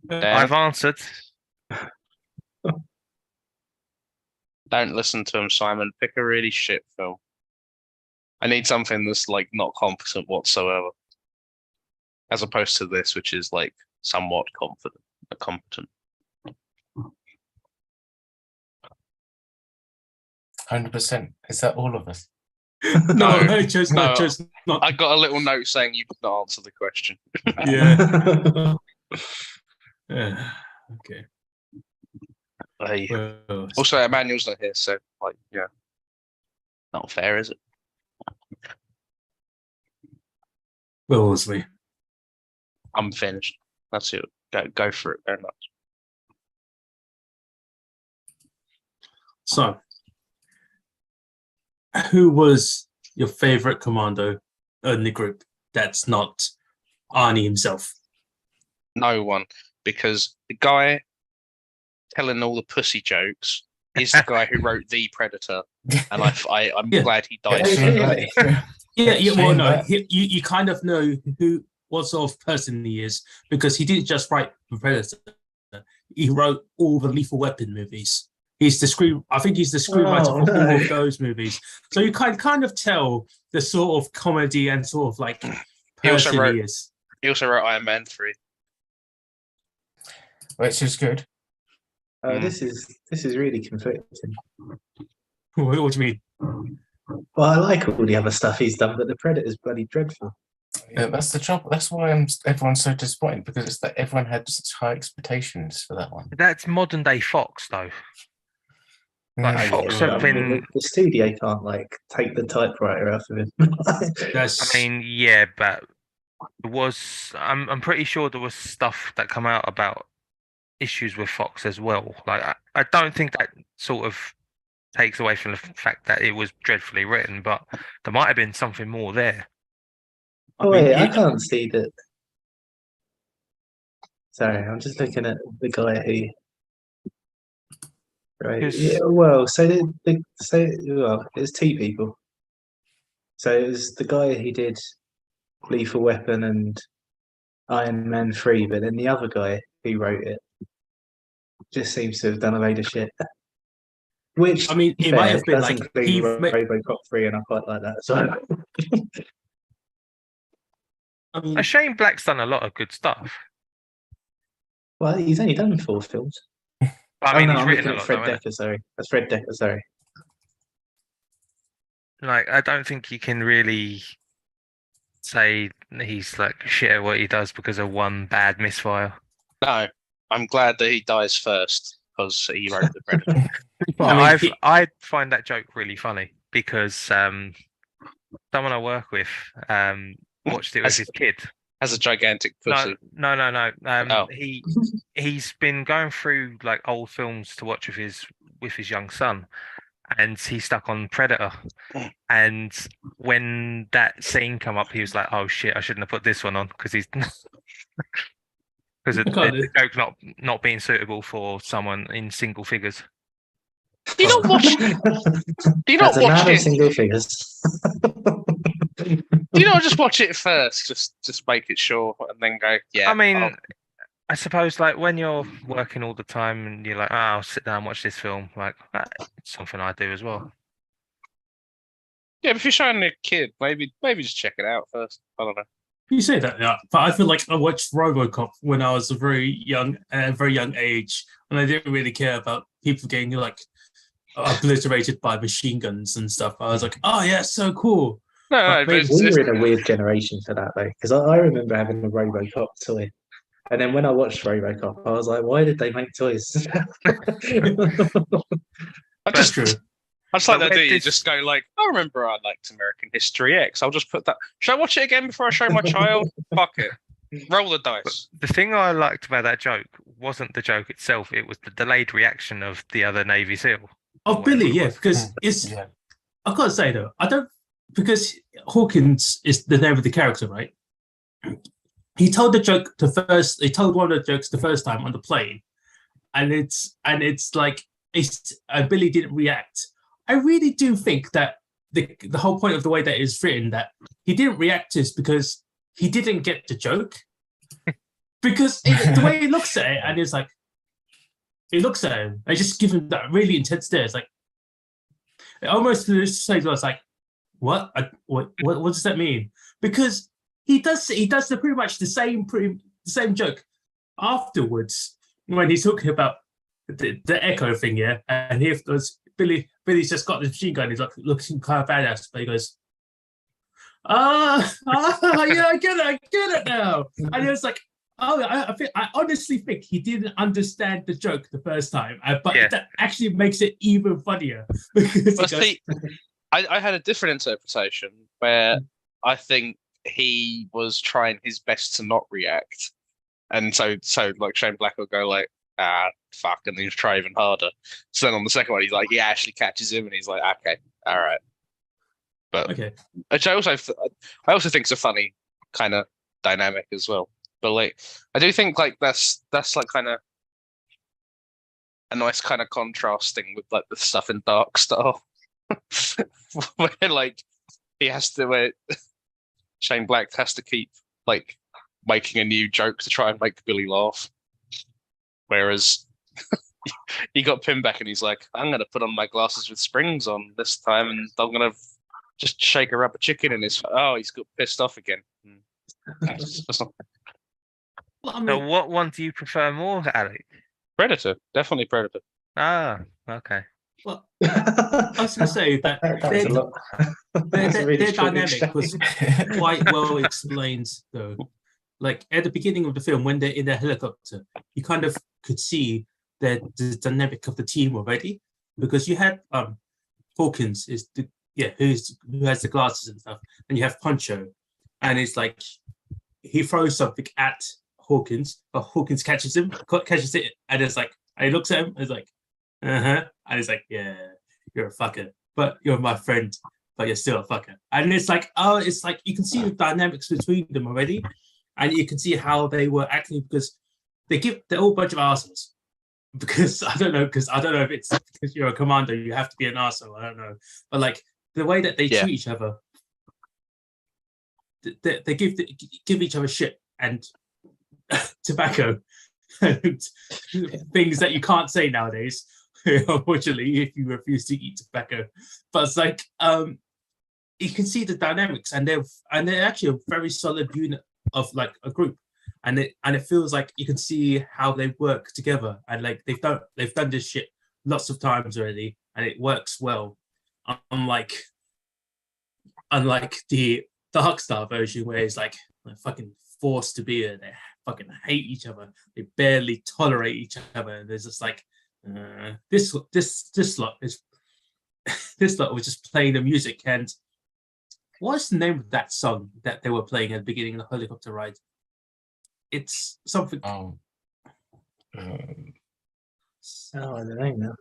Dan, I've answered. don't listen to him, Simon. Pick a really shit film. I need something that's like not competent whatsoever, as opposed to this, which is like somewhat competent. 100%. Is that all of us? No, No, I chose not. no. Chose not. I got a little note saying you did not answer the question. Yeah. Okay. Hey. Well, Also, Emmanuel's not here, so like, yeah, not fair, is it? where was we? I'm finished. That's it. Go for it. Very much. So, who was your favorite commando in the group? That's not Arnie himself. No one, because the guy telling all the pussy jokes is the guy who wrote The Predator, and I'm Yeah. glad he died. Really? Yeah. Well, Shame no, that. you kind of know what sort of person he is because he didn't just write The Predator. He wrote all the Lethal Weapon movies. He's the I think he's the screenwriter Oh, for no. all of those movies. So you kind of tell the sort of comedy and sort of like He also person wrote- he is. He also wrote Iron Man 3. Which is good. Oh, this is really conflicting. What do you mean? Well, I like all the other stuff he's done, but the Predator's bloody dreadful. Yeah, that's the trouble. That's why everyone's so disappointed because it's that everyone had such high expectations for that one. That's modern day Fox, though. Like, Yeah. Fox yeah, have I mean, been. the studio can't like take the typewriter off of him. That's I mean, yeah, but there was. I'm pretty sure there was stuff that come out about issues with Fox as well. Like, I don't think that sort of takes away from the fact that it was dreadfully written, but there might have been something more there. Oh wait, I he- can't see that. Sorry, I'm just looking at the guy who. Right. Who's- Yeah. Well, it's 2 people. So it was the guy who did Lethal Weapon and Iron Man 3, but then the other guy who wrote it just seems to have done a load of shit. Which I mean, to be it might fair, have been does like include he ma- RoboCop 3, and I quite like that. So I mean, A Shane Black's done a lot of good stuff. well, he's only done 4 films. But, I mean, no, he's I'm written looking a at lot, Fred though, innit? Decker. Sorry, that's Fred Decker. Sorry. Like, I don't think you can really say he's like shit at what he does because of one bad misfire. No, I'm glad that he dies first because he wrote The Predator. No, I mean, I find that joke really funny because someone I work with watched it with As- his kid. Has a gigantic pussy. No. Oh. He's been going through like old films to watch with his young son, and he's stuck on Predator. And when that scene come up, he was like, "Oh shit, I shouldn't have put this one on because he's because the joke not being suitable for someone in single figures." Do you not watch? Do you not As a watch man of it? single figures. Do you not just watch it first, just make it sure, and then go? Yeah. I mean, I suppose like when you're working all the time and you're like, "Oh, I'll sit down and watch this film," like it's something I do as well. yeah. But if you're showing a kid, maybe just check it out first. I don't know. You say that, yeah, but I feel like I watched RoboCop when I was a very young age, and I didn't really care about people getting like obliterated by machine guns and stuff. I was like, oh yeah, so cool. No, But but maybe- We were in a weird generation for that though, because I remember having a RoboCop toy, and then when I watched RoboCop, I was like, why did they make toys? That's true. I just like But that. Do with you this- just go like, I remember I liked American History X. I'll just put that. Should I watch it again before I show my child? Fuck it. Roll the dice. The thing I liked about that joke wasn't the joke itself; it was the delayed reaction of the other Navy SEAL. Oh, Billy, yeah, because it's. Yeah. I gotta say though, I don't because Hawkins is the name of the character, right? He told the joke He told one of the jokes the first time on the plane, and it's like Billy didn't react. I really do think that the whole point of the way that it's written that he didn't react is because he didn't get the joke. Because the way he looks at it, and it's like he looks at him, I just give him that really intense stare. It's like it almost was like, what does that mean? Because he does pretty much the same joke afterwards when he's talking about the Echo thing, yeah. And he goes, Billy's just got the machine gun. He's like looking kind of badass, but he goes, yeah, I get it now. And it was like, oh, I honestly think he didn't understand the joke the first time, but Yeah. that actually makes it even funnier because Well, he goes, see, I had a different interpretation where I think he was trying his best to not react, and so like Shane Black will go like, fuck, and then he'll try even harder. So then on the second one, he's like, he actually catches him, and he's like, okay, all right. But okay, which I also think it's a funny kind of dynamic as well. But like, I do think like that's like kind of a nice kind of contrasting with like the stuff in Dark Star, where like he has to where Shane Black has to keep like making a new joke to try and make Billy laugh, whereas he got pinned back and he's like, I'm gonna put on my glasses with springs on this time, and I'm gonna just shake a rubber chicken in his. Oh, he's got pissed off again. That's not well, I So, mean, what one do you prefer more, Alec? Predator, definitely Predator. Ah, okay. well, I was going to say that That was a lot. That's a really their short dynamic exchange. was quite well explained, though. Like at the beginning of the film, when they're in their helicopter, you kind of could see the dynamic of the team already, because you had Hawkins who has the glasses and stuff, and you have Poncho, and it's like he throws something at Hawkins, but Hawkins catches it, and it's like, and he looks at him, and it's like, and he's like, yeah, you're a fucker, but you're my friend, but you're still a fucker. And it's like, oh, it's like you can see the dynamics between them already, and you can see how they were acting because they're all a bunch of assholes. Because I don't know if it's because you're a commander, you have to be an arsehole. I don't know, but like the way that they Yeah. treat each other, they give each other shit and tobacco and things that you can't say nowadays, unfortunately, if you refuse to eat tobacco. But it's like you can see the dynamics, and they're actually a very solid unit of like a group, and it feels like you can see how they work together, and like they've done this shit lots of times already, and it works well. Unlike the Dark Star version, where it's like they're fucking forced to be there, they fucking hate each other, they barely tolerate each other, and there's just like this lot is this lot was just playing the music. And what's the name of that song that they were playing at the beginning of the helicopter ride? It's something. Oh, Oh, I don't know now.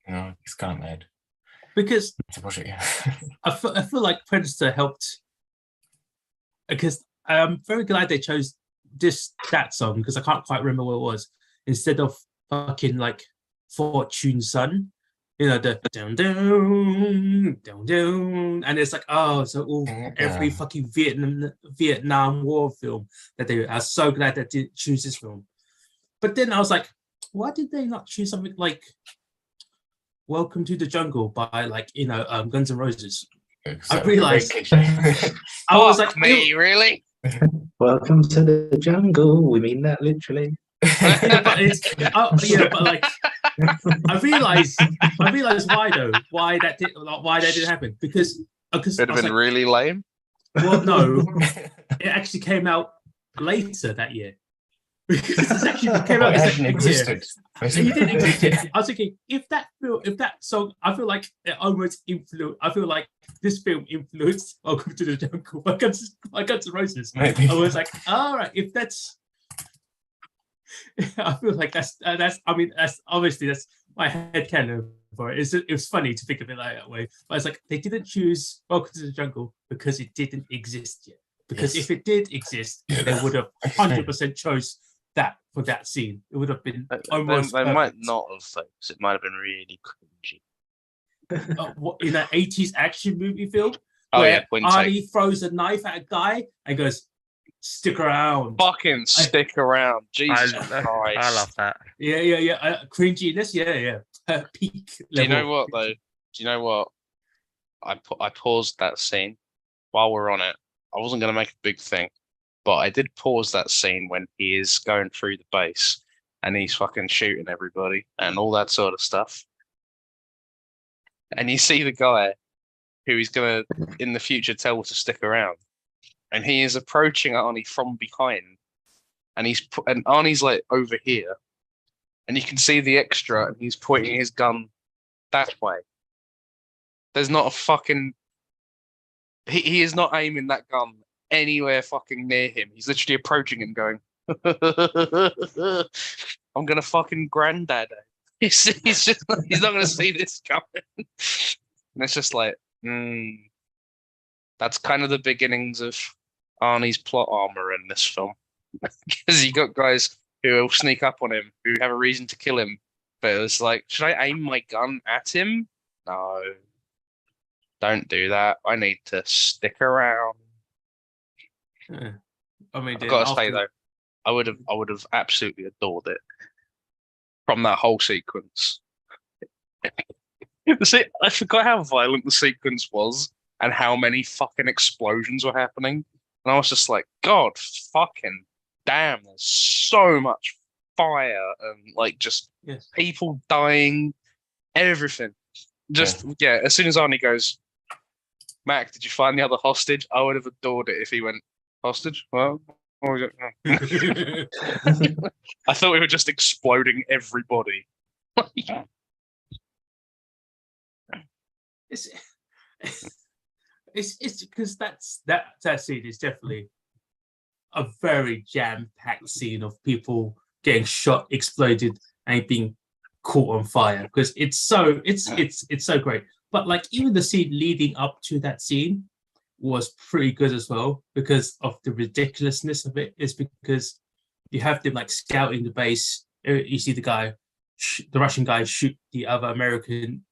no, it's kind of mad. because To watch it, yeah. I feel like Predator helped because I'm very glad they chose that song because I can't quite remember what it was instead of fucking like Fortune Son, you know, the down down down down, and it's like so every fucking Vietnam War film that they. I was so glad they did choose this film, but then I was like, why did they not choose something like Welcome to the Jungle by Guns N' Roses? I realized I was like, me, really? Welcome to the jungle. We mean that literally. yeah, but I realized why though, why that didn't happen because It'd have been really lame. Well, no, it actually came out later that year. Because it actually came out. It hadn't existed. You didn't exist yet. I was thinking if that song, I feel like it almost influenced. I feel like this film influenced Welcome to the Jungle by Guns N' Roses. Maybe. I was like, all right, if that's, I feel like that's. I mean, that's obviously that's my headcanon for it. It was funny to think of it like that way, but it's like they didn't choose Welcome to the Jungle because it didn't exist yet. Because if it did exist, they would have 100% chose that for that scene. It would have been almost. They might not have, though, because it might have been really cringy. In an 80s action movie film, where Arnie throws a knife at a guy and goes, "Stick around." Fucking stick around. Jesus Christ. I love that. Yeah. Cringiness, yeah. Peak level. Do you know what, though? Do you know what? I paused that scene while we're on it. I wasn't going to make a big thing, but I did pause that scene when he is going through the base and he's fucking shooting everybody and all that sort of stuff. And you see the guy who he's going to, in the future, tell to stick around. And he is approaching Arnie from behind. And Arnie's like over here. And you can see the extra and he's pointing his gun that way. There's not a fucking... He is not aiming that gun anywhere fucking near him. He's literally approaching him going, I'm going to fucking granddad it. He's not going to see this coming. And it's just like, that's kind of the beginnings of Arnie's plot armor in this film. Because you got guys who will sneak up on him, who have a reason to kill him. But it's like, should I aim my gun at him? No. Don't do that. I need to stick around. Yeah. I mean, I've got to say though, I would have absolutely adored it from that whole sequence. See, I forgot how violent the sequence was and how many fucking explosions were happening, and I was just like, God, fucking damn! There's so much fire and just people dying, everything. Just as soon as Arnie goes, Mac, did you find the other hostage? I would have adored it if he went, hostage? Well, what was it? I thought we were just exploding everybody. It's because that scene is definitely a very jam-packed scene of people getting shot, exploded, and being caught on fire. Because it's so great. But even the scene leading up to that scene was pretty good as well because of the ridiculousness of it. It's because you have them scouting the base. You see the Russian guy shoot the other American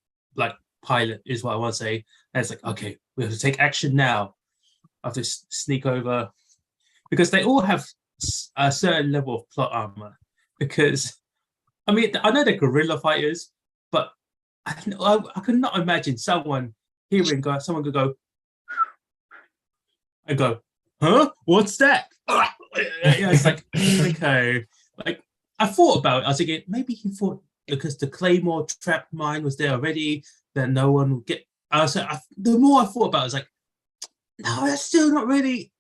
pilot is what I want to say. And it's okay, we have to take action now. I have to sneak over because they all have a certain level of plot armor. Because I know they're guerrilla fighters, but I could not imagine someone hearing someone could go and go, huh? What's that? It's okay. I thought about it. I was thinking maybe he thought because the Claymore trap mine was there already, that no one would get. The more I thought about it, I was like, no, that's not really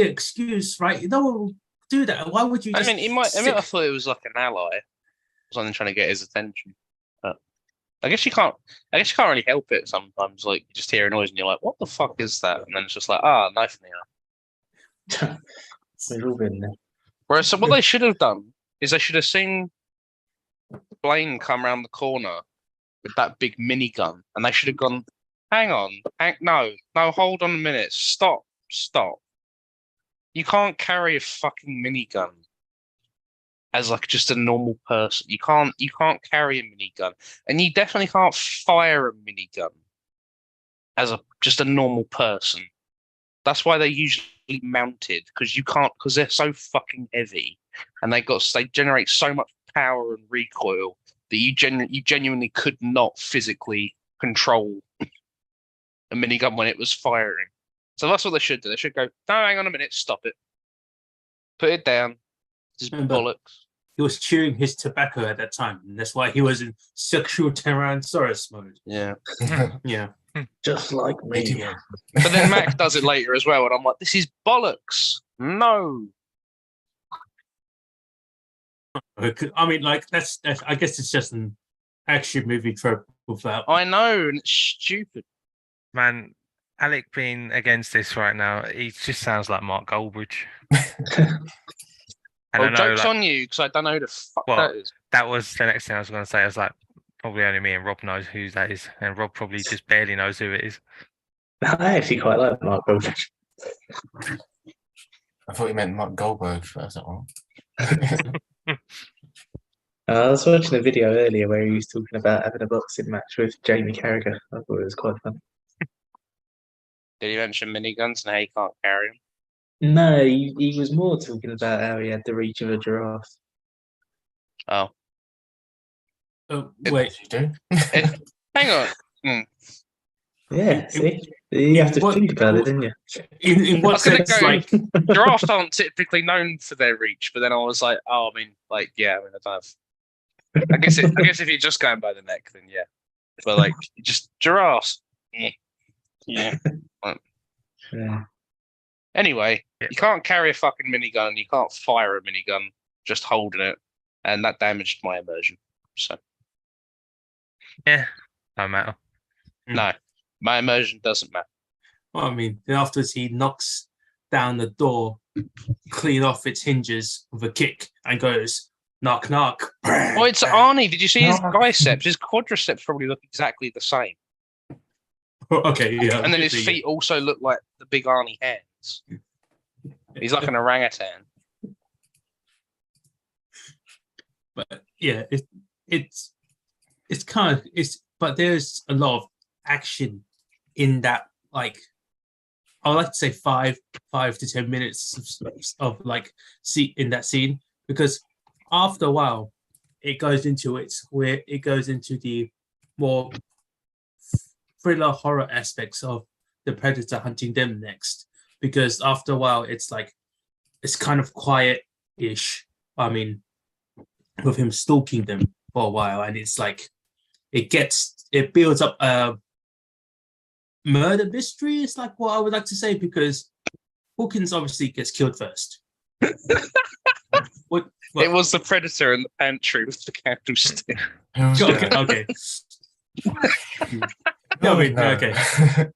an excuse, right? No one will do that. Why would you? I thought it was like an ally, something trying to get his attention. But I guess you can't really help it sometimes. You just hear a noise and you're like, what the fuck is that? And then it's just like, knife in the arm. We've all been there. Whereas what they should have done is they should have seen Blaine come around the corner with that big minigun, and they should have gone. Hang on, no, hold on a minute, stop. You can't carry a fucking minigun as like just a normal person. You can't carry a minigun, and you definitely can't fire a minigun as just a normal person. That's why they're usually mounted, because you can't, because they're so fucking heavy, and they generate so much power and recoil that you genuinely could not physically control a minigun when it was firing. So that's what they should do. They should go, no, hang on a minute, stop it. Put it down. This is bollocks. He was chewing his tobacco at that time, and that's why he was in sexual Tyrannosaurus mode. Yeah. Yeah. Just like me. But then Mac does it later as well, and I'm like, this is bollocks. No. I mean, like, that's I guess it's just an action movie trope without. I know, and it's stupid. Man, Alec being against this right now, he just sounds like Mark Goldbridge. Well, joke's on you, because I don't know who the fuck that is. That was the next thing I was going to say. I was like, probably only me and Rob knows who that is, and Rob probably just barely knows who it is. I actually quite like Mark Goldbridge. I thought you meant Mark Goldberg. That's not wrong. I was watching a video earlier where he was talking about having a boxing match with Jamie Carragher. I thought it was quite fun. Did he mention miniguns and how you can't carry them? No, he was more talking about how he had the reach of a giraffe. Oh. Wait, You do? Hang on. Yeah, see? You have to think about it, didn't you? in what sense? Like, Giraffes aren't typically known for their reach, but then I was like, oh, I mean, like, yeah, I mean, I don't have. I guess if you're just going by the neck, then yeah. But like, just giraffes. Yeah. Yeah. Anyway, you can't carry a fucking minigun. You can't fire a minigun just holding it, and that damaged my immersion. So. Yeah, no matter. No, my immersion doesn't matter. well, I mean, then afterwards he knocks down the door, clean off its hinges with a kick, and goes, knock, knock. Oh, it's Arnie. Did you see his biceps? His quadriceps probably look exactly the same. Okay, yeah. And then his feet also look like the big Arnie hands. He's like an orangutan. But yeah, it's kind of but there's a lot of action in that, like, I would like to say 5 to 10 minutes of like in that scene, because after a while it goes into the more thriller horror aspects of the predator hunting them next, because after a while it's kind of quiet-ish. I mean, with him stalking them for a while, and it's like it builds up a murder mystery. It's like what I would like to say, because Hawkins obviously gets killed first. What? It was the predator in the pantry with the candlestick. Okay. No, wait, no. okay.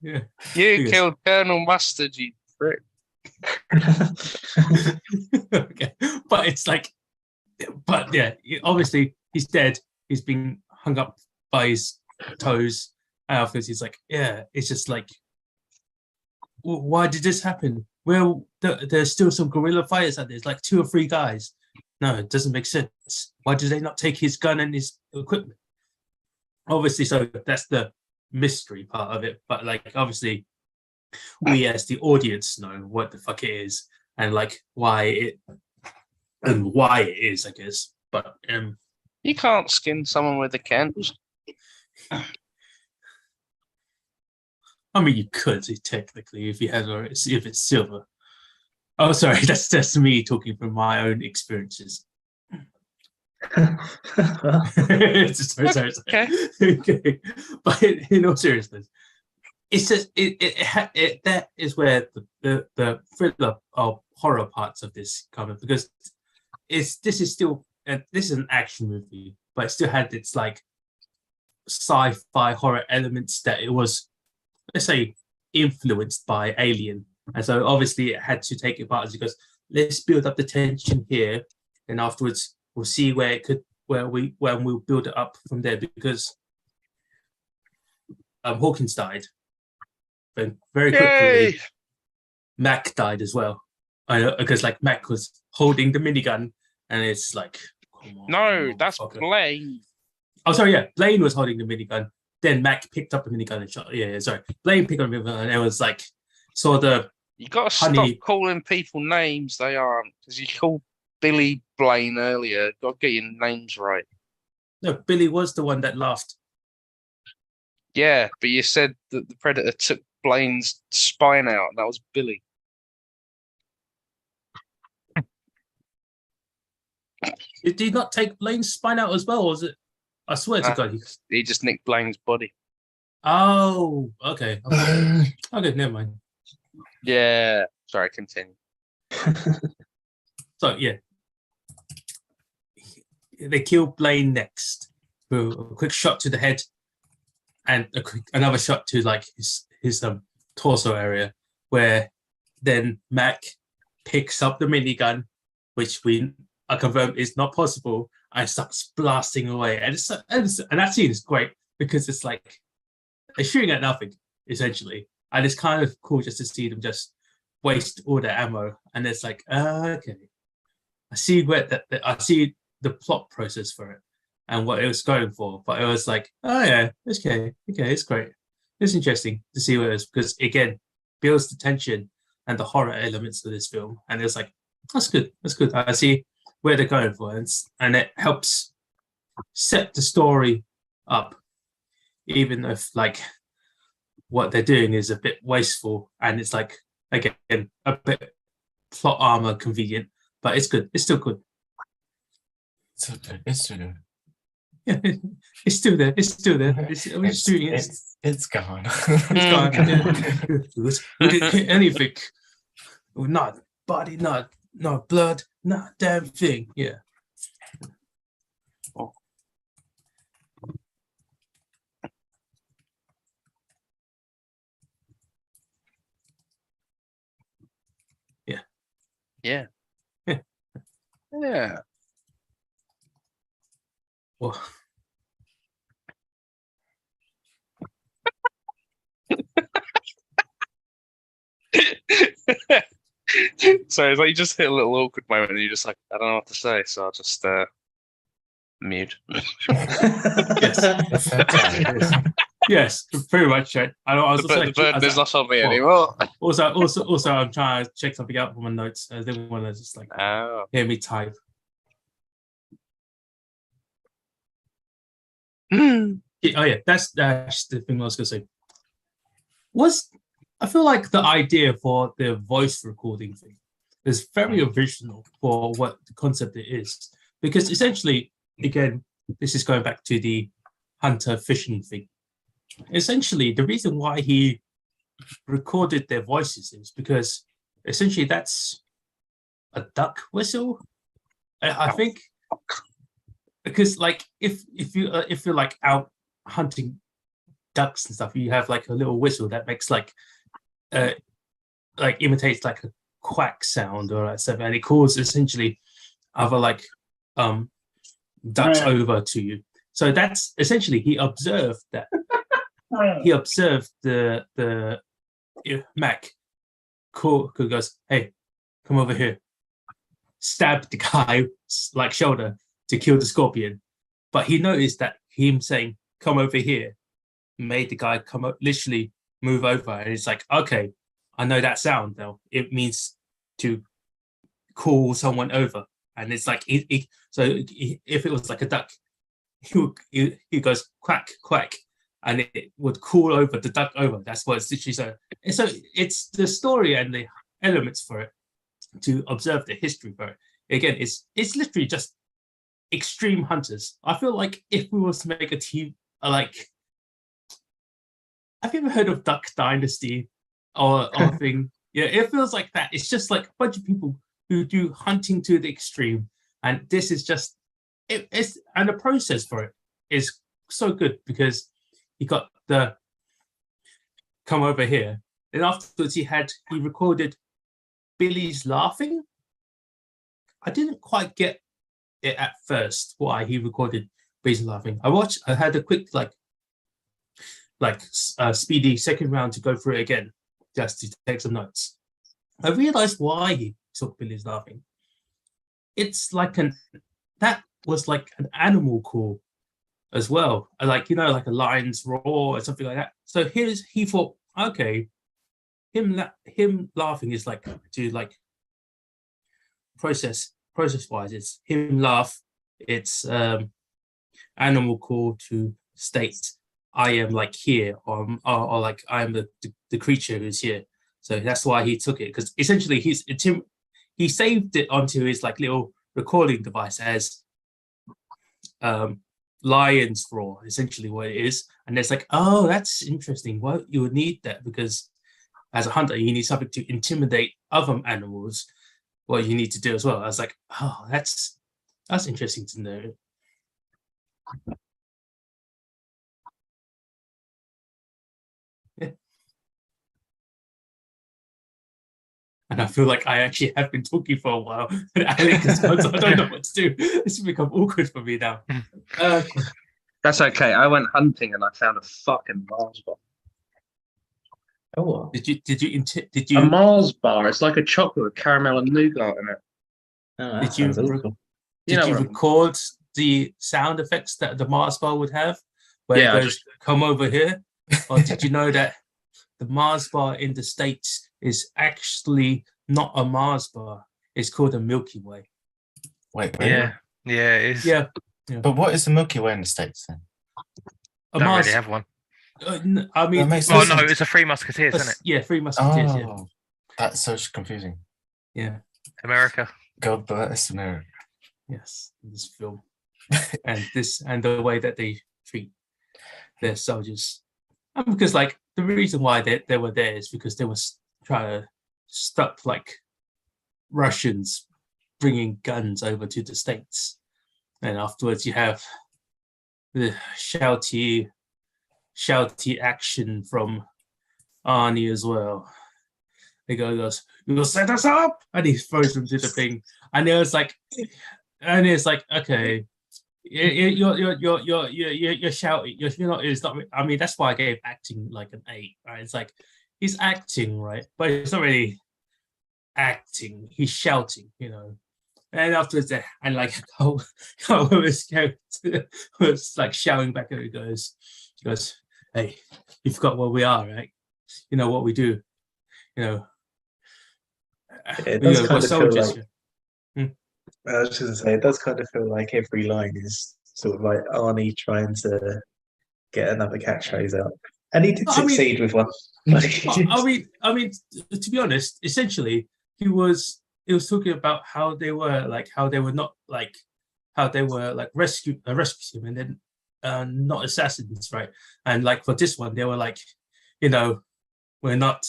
Yeah. You killed Colonel Mustard, you prick. Okay. But yeah, obviously he's dead. He's been hung up by his toes. And afterwards he's like, yeah, it's just like, why did this happen? Well, there's still some guerrilla fighters out there. There's like 2 or 3 guys. No, it doesn't make sense. Why did they not take his gun and his equipment? Obviously, so that's the mystery part of it. But like, obviously, we as the audience know what the fuck it is, and like why it is, I guess. But you can't skin someone with the candles. I mean, you could technically if it's silver. Oh, sorry, that's just me talking from my own experiences. sorry. Okay. But in all seriousness, it's just that is where the thriller or horror parts of this come in, because this is an action movie, but it still had its like sci-fi horror elements that it was, let's say, influenced by Alien. And so obviously it had to take it part, because let's build up the tension here, and afterwards we'll see when we'll build it up from there, because Hawkins died, then very Yay! quickly Mac died as well. I know, because like Mac was holding the minigun, and it's like, come on, No, that's motherfucker. Blaine. Oh, sorry, yeah. Blaine was holding the minigun. Then Mac picked up the minigun and shot. Yeah, sorry. Blaine picked up the minigun, and it was like, saw the You got to Honey. stop calling people names they aren't, because you called Billy Blaine earlier. Got to get your names right. no. Billy was the one that laughed. Yeah, but you said that the Predator took Blaine's spine out, and that was Billy. Did he not take Blaine's spine out as well? Or was it? I swear to God. He just nicked Blaine's body. Oh, okay. Okay, never mind. Yeah. Sorry, continue. So yeah, they kill Blaine next. A quick shot to the head, and another shot to like his torso area, where then Mac picks up the minigun, which we are confirmed is not possible, and starts blasting away. And that scene is great because it's like they're shooting at nothing essentially, and it's kind of cool just to see them just waste all their ammo. And it's like, okay, I see I see the plot process for it and what it was going for. But it was like, oh yeah, okay, it's great. It's interesting to see what it is because again, builds the tension and the horror elements of this film. And it's like, that's good. I see where they're going for, and it helps set the story up, even if like what they're doing is a bit wasteful and it's like again a bit plot armor convenient, but it's good. It's still good. It's okay. It's still there. Yeah, it's still there. We're just doing it. It's gone. It's gone. Anything, not body, not blood, not damn thing. Yeah. Yeah. Yeah. Yeah. Well, Sorry, it's like you just hit a little awkward moment and you're just like, I don't know what to say, so I'll just mute. yes, pretty much. I was The burden is not on me anymore. Also, I'm trying to check something out from my notes. I didn't want to just like Oh. hear me type. Hmm. Oh yeah, that's the thing I was gonna say. I feel like the idea for the voice recording thing is very original for what the concept it is, because essentially, again, this is going back to the hunter fishing thing. Essentially, the reason why he recorded their voices is because essentially that's a duck whistle. I think because like if you're like out hunting ducks and stuff, you have like a little whistle that makes like imitates like a quack sound or like something, and it calls essentially other like ducks over to you. So that's essentially he observed that. He observed the Mac who goes, hey, come over here, stabbed the guy's like shoulder to kill the scorpion, but he noticed that him saying come over here made the guy come up, literally move over, and it's like, okay, I know that sound now. It means to call someone over, and it's like so if it was like a duck, he goes quack quack, and it would call over the duck over. That's what it's literally so. And so it's the story and the elements for it to observe the history for it. Again, it's literally just extreme hunters. I feel like if we was to make a team like, have you ever heard of Duck Dynasty or thing? Yeah, it feels like that. It's just like a bunch of people who do hunting to the extreme, and this is just it's and the process for it is so good because he got the come over here. Then afterwards he recorded Billy's laughing. I didn't quite get it at first why he recorded Billy's laughing. I had a quick like like speedy second round to go through it again, just to take some notes. I realized why he took Billy's laughing. It's like that was like an animal call as well, like like a lion's roar or something like that. So he thought, okay, him laughing is like to like process wise, it's him laugh, it's animal call to state I am like here, or like I am the creature who's here. So that's why he took it, because essentially he saved it onto his like little recording device as lion's roar, essentially what it is. And it's like, oh, that's interesting. Well, you would need that because as a hunter, you need something to intimidate other animals. What you need to do as well. I was like, oh, that's interesting to know. Yeah. And I feel like I actually have been talking for a while, and Alec I don't know what to do. This has become awkward for me now. That's okay. I went hunting and I found a fucking Mars bar. Oh, Did you A Mars bar? It's like a chocolate with caramel and nougat in it. that Did you- sounds awful. did you what I mean. record the sound effects that the Mars bar would have, where Yeah, it I goes, come over here? Or did you know that the Mars bar in the States is actually not a Mars bar? It's called a Milky Way. Wait, really? Yeah, it is. Yeah, But what is the Milky Way in the States then? a Don't Mars. really have one. I mean, That makes Oh sense. no, it's a Three Musketeers, isn't it? Yeah, Three Musketeers. Oh, that's so confusing. Yeah, America. God bless America. yes, this film and the way that they treat their soldiers, and because like the reason why they were there is because they was trying to stop like Russians bringing guns over to the States, and afterwards you have the shouty action from Arnie as well. The guy goes, "You'll set us up," and he throws him to the thing, and it was like, okay, you're shouting, you're not. It's not. I mean, that's why I gave acting like an 8. Right? It's like he's acting, right, but it's not really acting. He's shouting, And afterwards, and like how his character was like shouting back at him, he goes, "Hey, you forgot what we are, right? You know what we do, you know." It does we're kind of feel soldiers. like, I was just gonna say, it does kind of feel like every line is sort of like Arnie trying to get another catchphrase out, and he did I mean- succeed with one. I mean, to be honest, essentially, he was talking about how they were rescued him, and then not assassins, right? And like for this one, they were like, we're not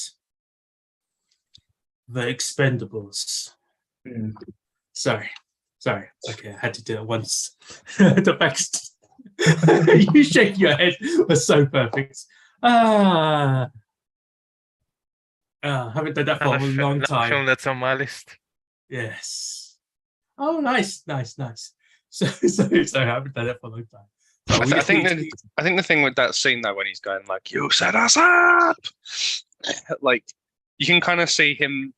the Expendables. Mm. Sorry. Okay, I had to do it once. The fact you shake your head was so perfect. Haven't done that for a long Another time. film that's on my list. Yes. Oh, nice. So I haven't done it for a long time. So I think the thing with that scene though, when he's going like, "You set us up," like you can kind of see him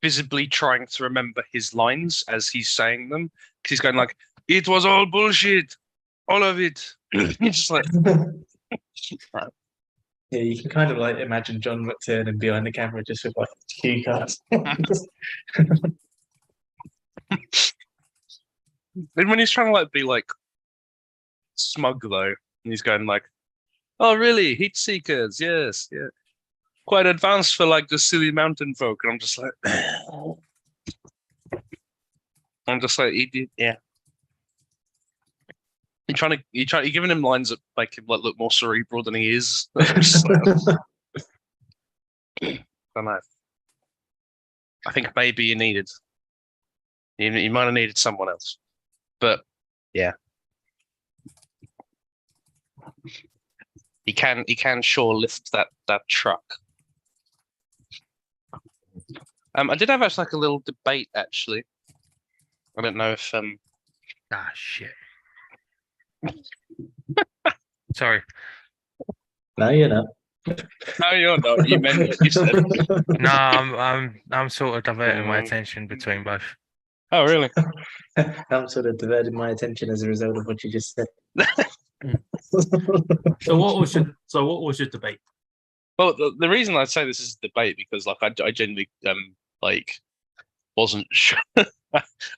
visibly trying to remember his lines as he's saying them, because he's going like, "It was all bullshit, all of it." He's just like, Yeah, you can kind of like imagine John McTiernan behind the camera just with like cue cards. then when he's trying to like be like smug though, and he's going like, "Oh really, heat seekers, yes, yeah, quite advanced for like the silly mountain folk," and I'm just like, he did, yeah. You're giving him lines that make him like look more cerebral than he is. I'm just like, I don't know. I think maybe you might have needed someone else, but yeah, he can sure lift that truck. I did have actually like a little debate actually. I don't know if Ah, shit. Sorry. No, you're not. No, you're not. You meant what you said. No, I'm sort of diverting my attention between both. Oh, really? I'm sort of diverting my attention as a result of what you just said. So what was your debate? Well, the reason I'd say this is a debate because like I genuinely like wasn't sure.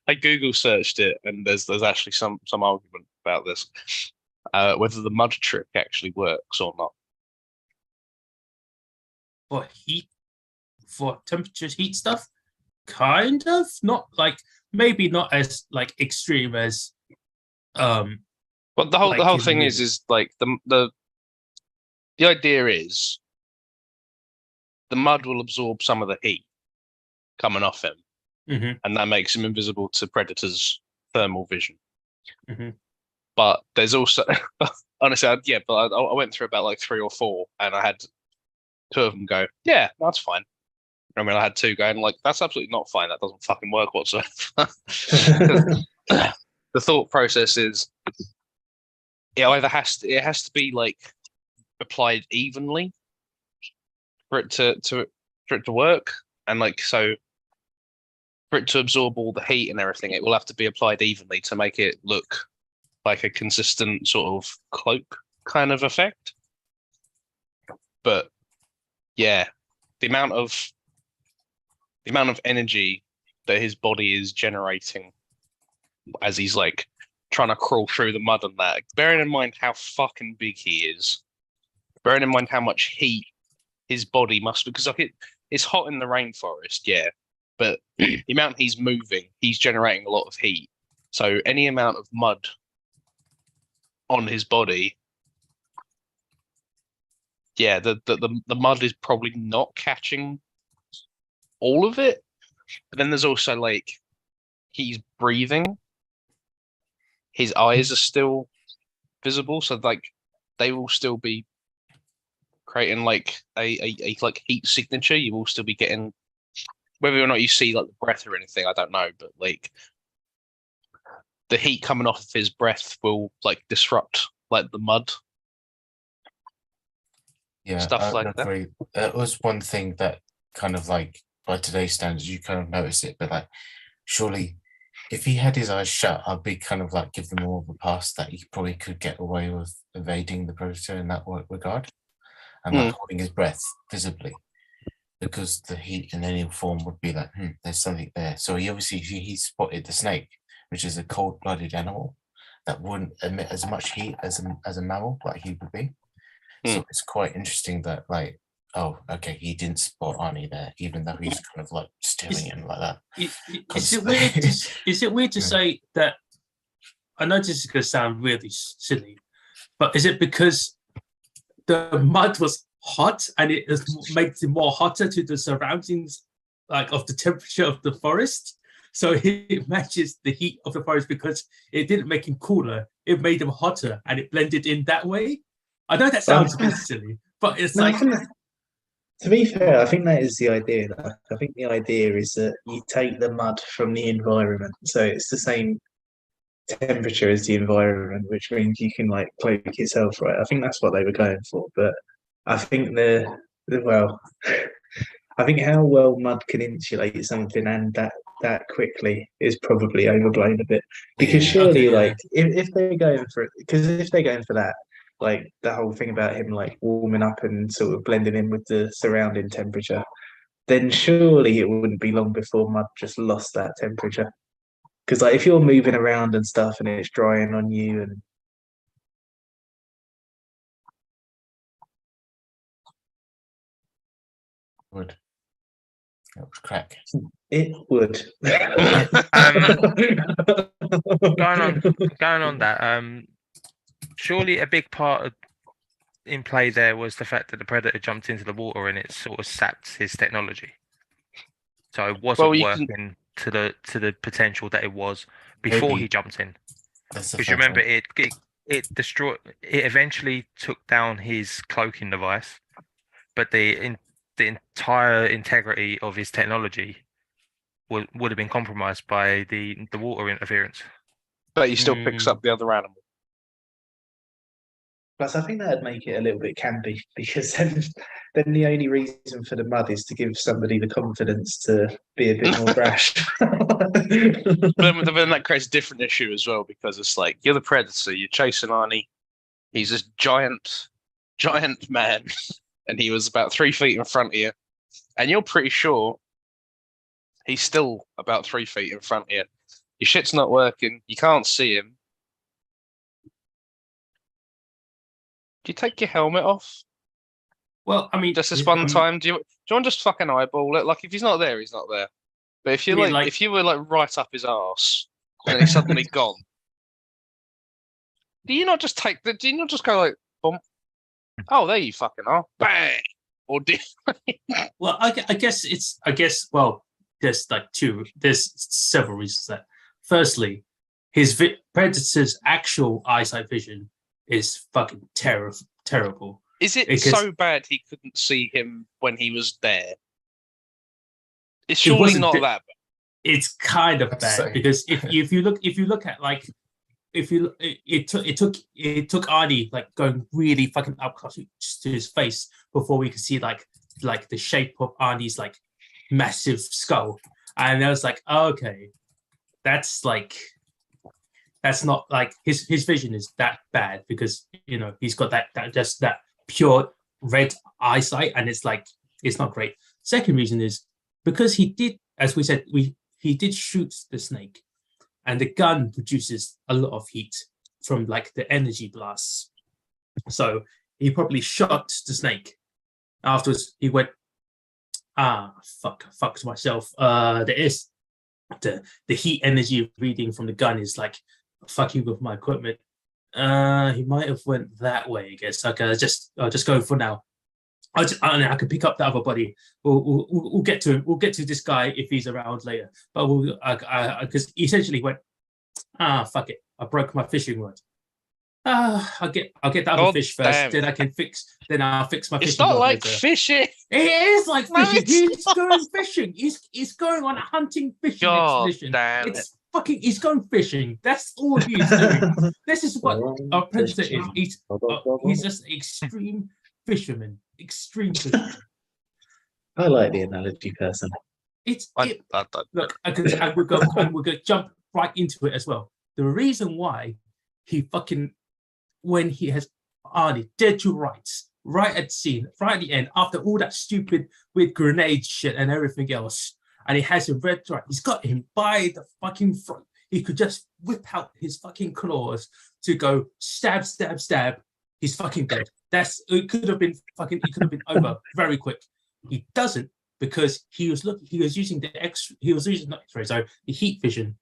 I Google searched it and there's actually some argument about this, whether the mud trick actually works or not. For heat, for temperatures, heat stuff, kind of not like maybe not as like extreme as But the whole like thing is like the idea is the mud will absorb some of the heat coming off him, and that makes him invisible to predators' thermal vision. But there's also honestly, I went through about like 3 or 4, and I had 2 of them go, yeah, that's fine. I mean, I had 2 going like, that's absolutely not fine. That doesn't fucking work whatsoever. The thought process is, it either has to be like applied evenly for it to work, and like so for it to absorb all the heat and everything, it will have to be applied evenly to make it look like a consistent sort of cloak kind of effect. But yeah, the amount of energy that his body is generating as he's like trying to crawl through the mud and that, bearing in mind how fucking big he is, bearing in mind how much heat his body must, because like it's hot in the rainforest, yeah, but the amount he's moving, he's generating a lot of heat. So any amount of mud on his body, yeah, the mud is probably not catching all of it. But then there's also like he's breathing. His eyes are still visible, so like they will still be creating like a like heat signature. You will still be getting, whether or not you see like the breath or anything, I don't know, but like the heat coming off of his breath will like disrupt like the mud. Yeah, Stuff I like that. agree. That was one thing that kind of like by today's standards, you kind of notice it, but like surely if he had his eyes shut, I'd be kind of like give them more of a pass that he probably could get away with evading the predator in that regard, and like holding his breath visibly, because the heat in any form would be like, there's something there. So he spotted the snake, which is a cold-blooded animal that wouldn't emit as much heat as a mammal like he would be. So it's quite interesting that like, oh, okay, he didn't spot Arnie there, even though he's kind of like staring at him like that. Is it weird? Is it weird to say that? I know this is going to sound really silly, but is it because the mud was hot and it makes it more hotter to the surroundings, like of the temperature of the forest? So it matches the heat of the forest because it didn't make him cooler; it made him hotter, and it blended in that way. I know that sounds a bit silly, but it's like. To be fair, I think that is the idea. I think the idea is that you take the mud from the environment, so it's the same temperature as the environment, which means you can like cloak yourself, right? I think that's what they were going for. But I think I think how well mud can insulate something and that quickly is probably overblown a bit. Because surely, like if they're going for it, because if they're going for that, like the whole thing about him like warming up and sort of blending in with the surrounding temperature, then surely it wouldn't be long before mud just lost that temperature. Because like if you're moving around and stuff and it's drying on you and would. That was crack. it would. Going on that, surely a big part in play there was the fact that the predator jumped into the water and it sort of sapped his technology. So it wasn't working to the potential that it was before he jumped in. Because you remember it destroyed. It eventually took down his cloaking device, but the entire integrity of his technology would have been compromised by the water interference. But he still picks up the other animal. Plus, I think that'd make it a little bit campy because then the only reason for the mud is to give somebody the confidence to be a bit more brash. But then that creates a different issue as well because it's like you're the predator, you're chasing Arnie. He's this giant man, and he was about 3 feet in front of you, and you're pretty sure he's still about 3 feet in front of you. Your shit's not working. You can't see him. Do you take your helmet off? Well, I mean, Just this one time, do you want to just fucking eyeball it? Like if he's not there, he's not there. But if you I mean, like, if you were like right up his arse and then he's suddenly gone, do you not just take the? Do you not just go like, boom? Oh, there you fucking are, bang! Or do? Well, I guess. Well, there's there's several reasons that. Firstly, his Predator's actual eyesight vision is fucking terrible. Is it so bad he couldn't see him when he was there? It's surely not that bad. It's kind of bad because if you look at like it took Arnie like going really fucking up close to his face before we could see like the shape of Arnie's like massive skull, and I was like, oh, okay, that's not like his vision is that bad because he's got that pure red eyesight, and it's not great. Second reason is because he did, as we said, he did shoot the snake, and the gun produces a lot of heat from like the energy blasts. So he probably shot the snake. Afterwards, he went, fuck myself. There is the heat energy reading from the gun is like fucking with my equipment. He might have went that way, I guess. Okay, I'll just go for now. I can pick up the other body. We'll get to him. We'll get to this guy if he's around later. But because he essentially went, fuck it. I broke my fishing rod. I'll get the other fish first. Damn. Then I'll fix my fishing. It's not rod like later. fishing. It is like No, fishing. it's He's going fishing. He's going on a hunting fishing God expedition. damn It's fucking. He's going fishing. That's all he's doing. This is what our predator is. He's just extreme fisherman. Extreme fisherman. I like the analogy person. Look, and we're gonna jump right into it as well. The reason why he fucking when he has Arnie dead to rights, right at the scene, right at the end, after all that stupid with grenade shit and everything else, and he has him red right, he's got him by the fucking throat. He could just whip out his fucking claws to go stab. He's fucking dead. It could have been over very quick. He doesn't because he was using the heat vision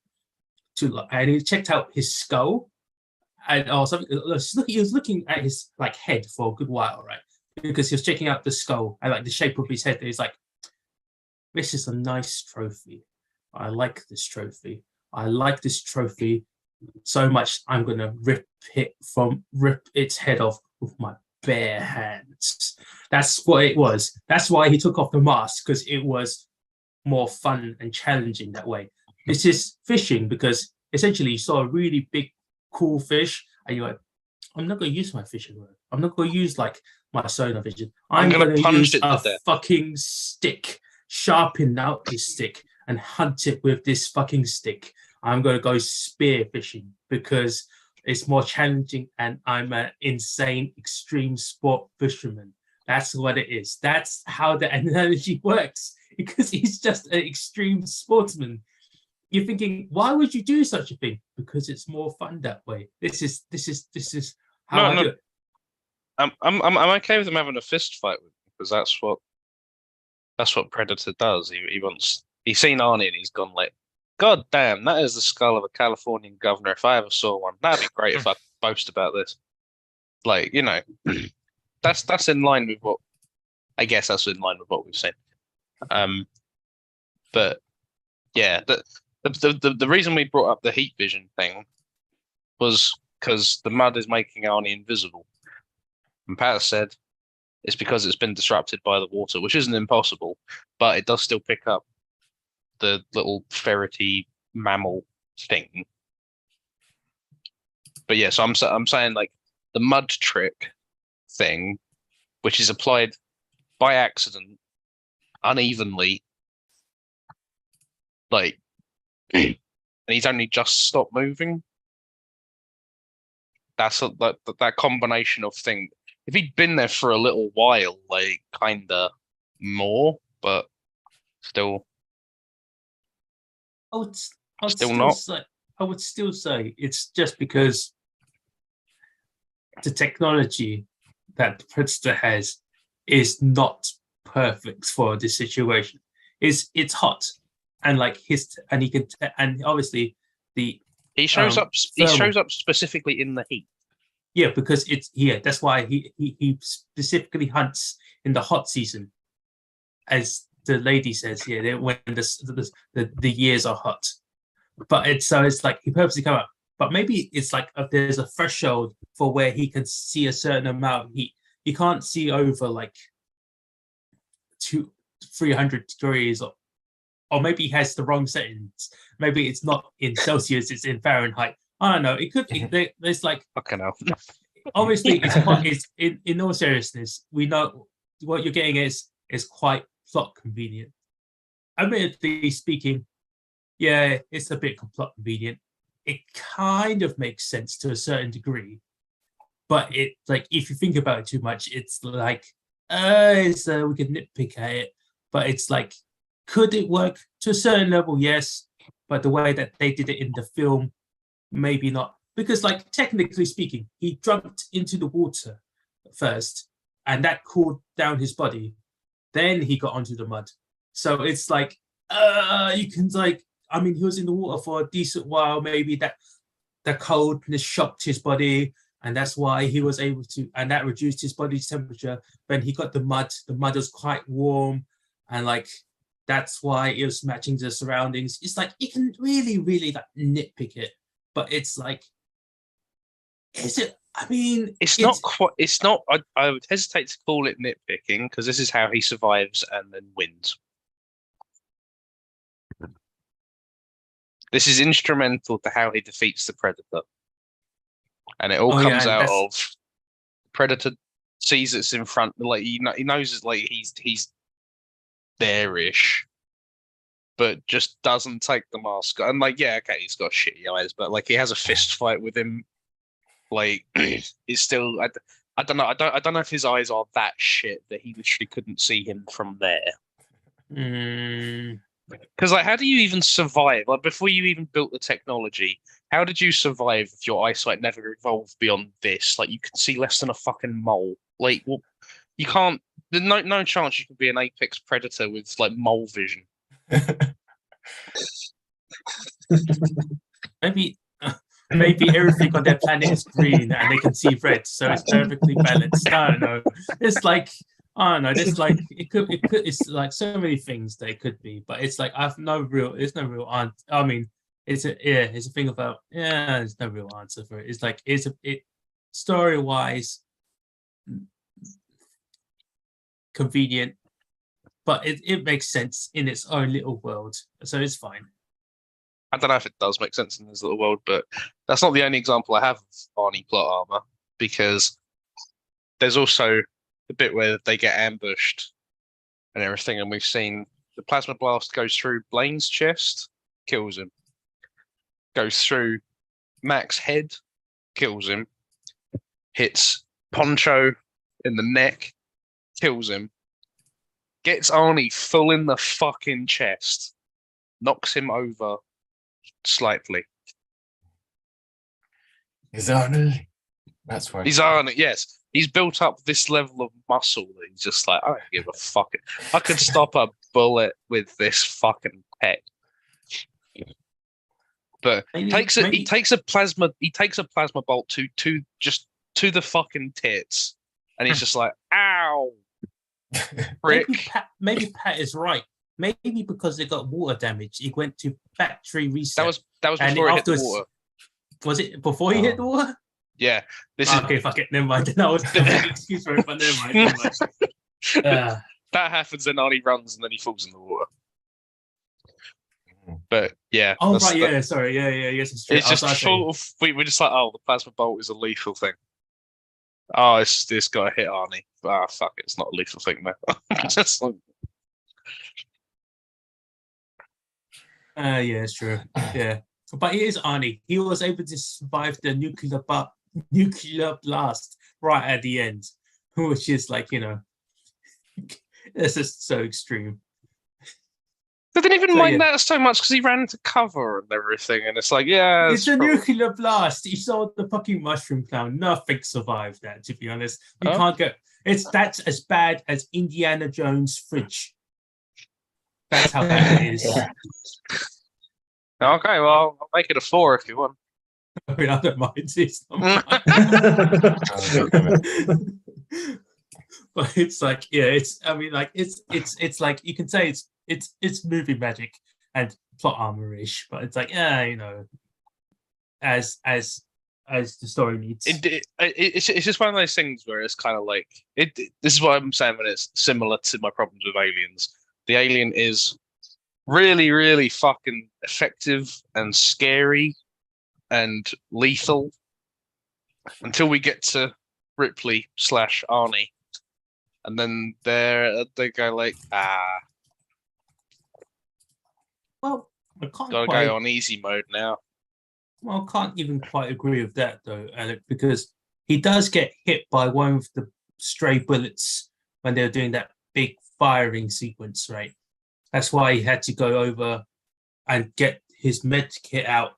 and he checked out his skull and he was looking at his like head for a good while, right? Because he was checking out the skull and like the shape of his head. He's like, this is a nice trophy. I like this trophy so much. I'm gonna rip its head off with my bare hands. That's what it was. That's why he took off the mask, because it was more fun and challenging that way. This is fishing because essentially you saw a really big, cool fish, and you're like, I'm not going to use my fishing rod. I'm not going to use like my sonar vision. I'm going to use a fucking stick, sharpen out this stick, and hunt it with this fucking stick. I'm going to go spear fishing because it's more challenging, and I'm an insane extreme sport fisherman. That's what it is. That's how the analogy works, because he's just an extreme sportsman. You're thinking, why would you do such a thing? Because it's more fun that way. This is how I do it. I'm okay with him having a fist fight with him, because that's what Predator does. He's seen Arnie and he's gone like, God damn, that is the skull of a Californian governor. If I ever saw one, that'd be great if I could boast about this. Like, that's in line with what we've seen. But yeah, the reason we brought up the heat vision thing was because the mud is making Arnie invisible. And Pat said it's because it's been disrupted by the water, which isn't impossible, but it does still pick up the little ferrety mammal thing. But yeah, so I'm saying like the mud trick thing, which is applied by accident unevenly, like, and he's only just stopped moving. That's that combination of thing. If he'd been there for a little while, like kinda more, but still, I would, I would Still still not? say, I would still say it's just because the technology that the Predator has is not perfect for this situation. It's hot, and like he can, and obviously the he shows up. He thermal. shows up specifically in the heat. Yeah, because it's that's why he specifically hunts in the hot season, as the lady says. Yeah, when the years are hot, but it's like he purposely come up. But maybe it's like there's a threshold for where he can see a certain amount of heat. He can't see over like 300 degrees, or maybe he has the wrong settings. Maybe it's not in Celsius; it's in Fahrenheit. I don't know. It could be. There's like Fucking hell. obviously it's in all seriousness, we know what you're getting is quite plot convenient. Admittedly speaking, yeah, it's a bit plot convenient. It kind of makes sense to a certain degree, but it like if you think about it too much, it's like we can nitpick at it, but it's like, could it work to a certain level? Yes, but the way that they did it in the film, maybe not. Because, like, technically speaking, he jumped into the water first, and that cooled down his body. Then he got onto the mud. So it's like, you can like, I mean, he was in the water for a decent while. Maybe that the coldness shocked his body, and that's why he was able to, and that reduced his body's temperature. When he got the mud was quite warm, and like that's why it was matching the surroundings. It's like you can really, really like nitpick it, but it's like, is it? I mean, It's not quite. It's not. I would hesitate to call it nitpicking because this is how he survives and then wins. This is instrumental to how he defeats the Predator, and it all comes out of Predator sees it's in front. Like he knows it's like he's there-ish, but just doesn't take the mask. And like, yeah, okay, he's got shitty eyes, but like he has a fist fight with him. Like, he's still. I don't know. I don't know if his eyes are that shit that he literally couldn't see him from there. Because like, how do you even survive? Like, before you even built the technology, how did you survive if your eyesight never evolved beyond this? Like, you can see less than a fucking mole. Like, well, you can't. There's no chance you can be an apex predator with like mole vision. Maybe everything on their planet is green and they can see red, so it's perfectly balanced. I don't know. It's like, I don't know. It's like it could. It's like so many things they could be, but it's like there's no real answer. I mean, it's a thing about there's no real answer for it. It's like it story wise convenient, but it makes sense in its own little world, so it's fine. I don't know if it does make sense in this little world, but that's not the only example I have of Arnie plot armor, because there's also the bit where they get ambushed and everything, and we've seen the plasma blast goes through Blaine's chest, kills him. Goes through Mac's head, kills him. Hits Poncho in the neck, kills him. Gets Arnie full in the fucking chest, knocks him over slightly. Is Arnie? That's right. He's Arnie, yes. He's built up this level of muscle that he's just like, I don't give a fuck. I could stop a bullet with this fucking pet. But he takes a plasma bolt to the fucking tits, and he's just like, ow. Rick. Maybe Pat is right. Maybe because they got water damage, he went to factory reset. That was before he hit the water. Was it before he hit the water? Yeah. Okay, fuck it. Never mind. That was an excuse for it, but never mind. That happens, and Arnie runs, and then he falls in the water. But yeah. Oh right, yeah. Sorry, yeah. Yes, it's true. It's just full of. We're just like, oh, the plasma bolt is a lethal thing. Oh, this guy hit Arnie. Ah, fuck it, it's not a lethal thing now. Just like, Yeah, it's true. Yeah, but it is Arnie. He was able to survive the nuclear blast right at the end, which is like, it's just so extreme. I didn't even So, mind yeah. that so much because he ran into cover and everything, and it's like, yeah, It's a probably- nuclear blast. You saw the fucking mushroom clown. Nothing survived that, to be honest. You Oh. can't go. That's as bad as Indiana Jones' fridge. That's how bad it is. Yeah. Okay, well, I'll make it a 4 if you want. I mean, I don't mind. It's not mine. But it's like, yeah, it's. I mean, like it's like you can say it's movie magic and plot armor-ish, but it's like, as the story needs. It's just one of those things where it's kind of like this is what I'm saying when it's similar to my problems with Aliens. The alien is really, really fucking effective and scary and lethal until we get to Ripley / Arnie, and then they go like, Well, I can't gotta quite. go on easy mode now. Well, I can't even quite agree with that though, Alec, because he does get hit by one of the stray bullets when they're doing that big firing sequence, right? That's why he had to go over and get his med kit out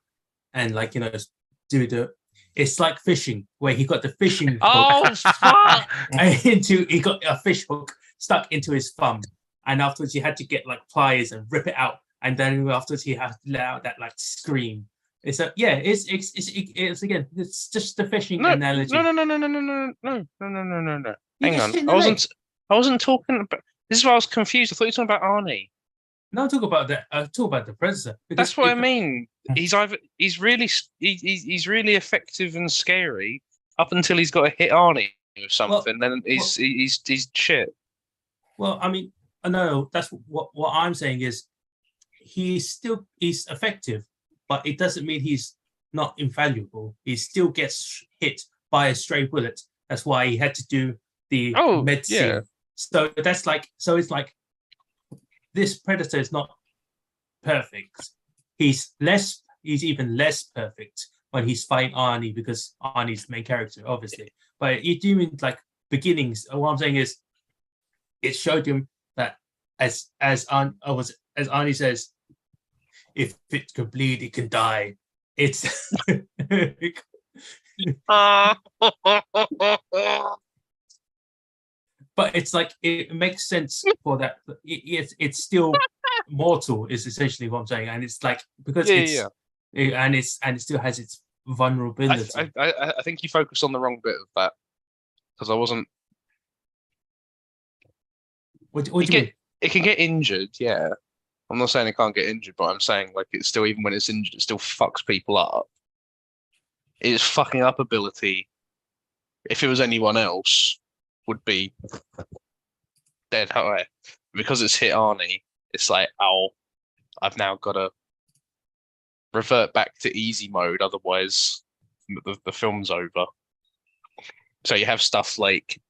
and do the. It's like fishing, where he got the fishing hook Oh fuck! he got a fish hook stuck into his thumb, and afterwards he had to get like pliers and rip it out, and then afterwards he had to let out that like scream. It's again, it's just the fishing No, analogy. no. Hang on, I wasn't talking about. This is why I was confused. I thought you were talking about Arnie. No, talk about that. Talk about the Predator. That's what I mean. He's really effective and scary up until he's got to hit Arnie with something. Then he's shit. Well, I mean, no, that's what I'm saying is he's effective, but it doesn't mean he's not invaluable. He still gets hit by a stray bullet. That's why he had to do the med scene. Yeah. So it's like this Predator is not perfect. He's even less perfect when he's fighting Arnie, because Arnie's the main character, obviously. But you do mean like beginnings. What I'm saying is, it showed him that as Arnie says, if it can bleed, it can die. It's but it's like it makes sense for that. It's still mortal is essentially what I'm saying, and it's like because and it still has its vulnerability. I think you focused on the wrong bit of that because I wasn't. What do you mean? It can get injured, yeah. I'm not saying it can't get injured, but I'm saying like it's still, even when it's injured, it still fucks people up. Its fucking up ability, if it was anyone else, would be dead high. Because it's hit Arnie, it's like, oh, I've now got to revert back to easy mode, otherwise the film's over. So you have stuff like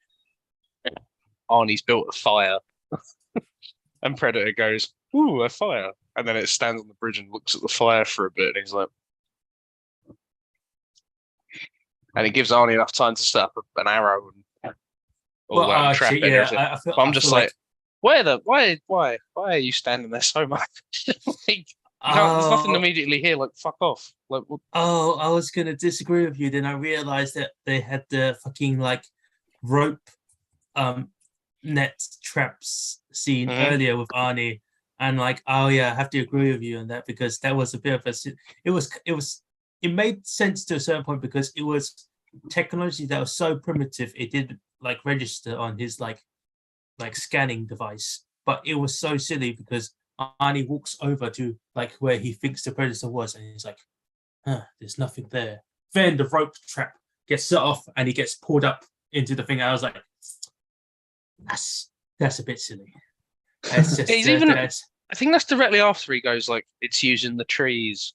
Arnie's built a fire, and Predator goes, "Ooh, a fire!" And then it stands on the bridge and looks at the fire for a bit, and he's like, and it gives Arnie enough time to set up an arrow and all that and trap it. And everything. I'm just like, why are you standing there so much? Like, there's nothing immediately here. Like, fuck off. Like, oh, I was gonna disagree with you. Then I realized that they had the fucking like rope, net traps scene earlier with Arnie, and like, oh yeah, I have to agree with you on that, because that was a bit of a. It made sense to a certain point, because it was technology that was so primitive it didn't like register on his like scanning device, but it was so silly because Arnie walks over to like where he thinks the Predator was, and he's like, there's nothing there. Then the rope trap gets set off and he gets pulled up into the thing. I was like, that's a bit silly. It's just, I think that's directly after he goes like, it's using the trees,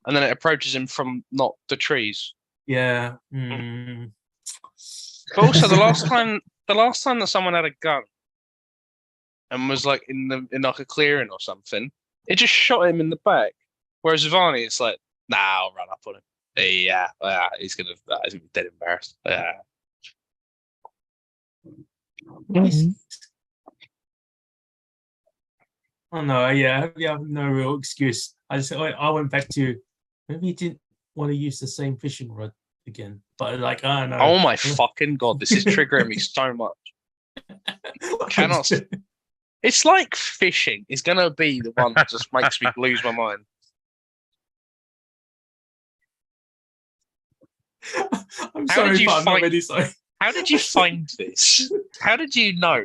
and then it approaches him from not the trees. Yeah. But also the last time that someone had a gun and was like in like a clearing or something, it just shot him in the back. Whereas with Arnie, it's like, nah, I'll run up on him. Yeah, he's gonna be dead embarrassed. Yeah. Oh no, yeah, I have no real excuse. I went back to maybe he didn't want to use the same fishing rod again, but like, I don't know. Oh my fucking god, this is triggering me so much. Cannot. It's like fishing is gonna be the one that just makes me lose my mind. I'm How sorry, did you but I'm not find- really sorry. How did you find this? How did you know?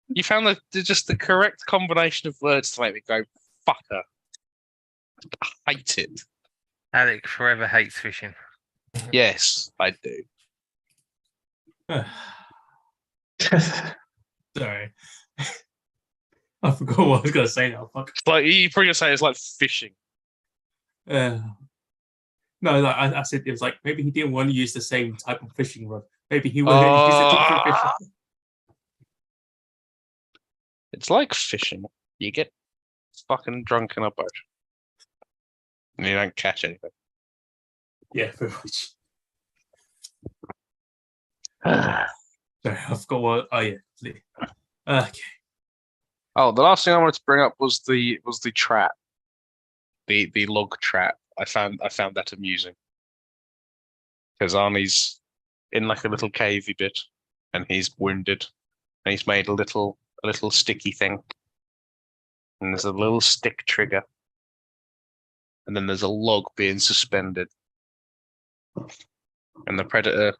You found just the correct combination of words to make me go, fucker. I hate it. Alec forever hates fishing. Yes, I do. Sorry. I forgot what I was gonna say now. Fuck. Like you probably gonna say it's like fishing. No, like I said it was like maybe he didn't want to use the same type of fishing rod. Maybe he wanted to use a different fishing. It's like fishing. You get fucking drunk in a boat. And you don't catch anything. Yeah, pretty much. Sorry, I forgot what. Oh yeah, okay. Oh, the last thing I wanted to bring up was the trap, the log trap. I found that amusing because Arnie's in like a little cavey bit, and he's wounded, and he's made a little sticky thing, and there's a little stick trigger, and then there's a log being suspended, and the predator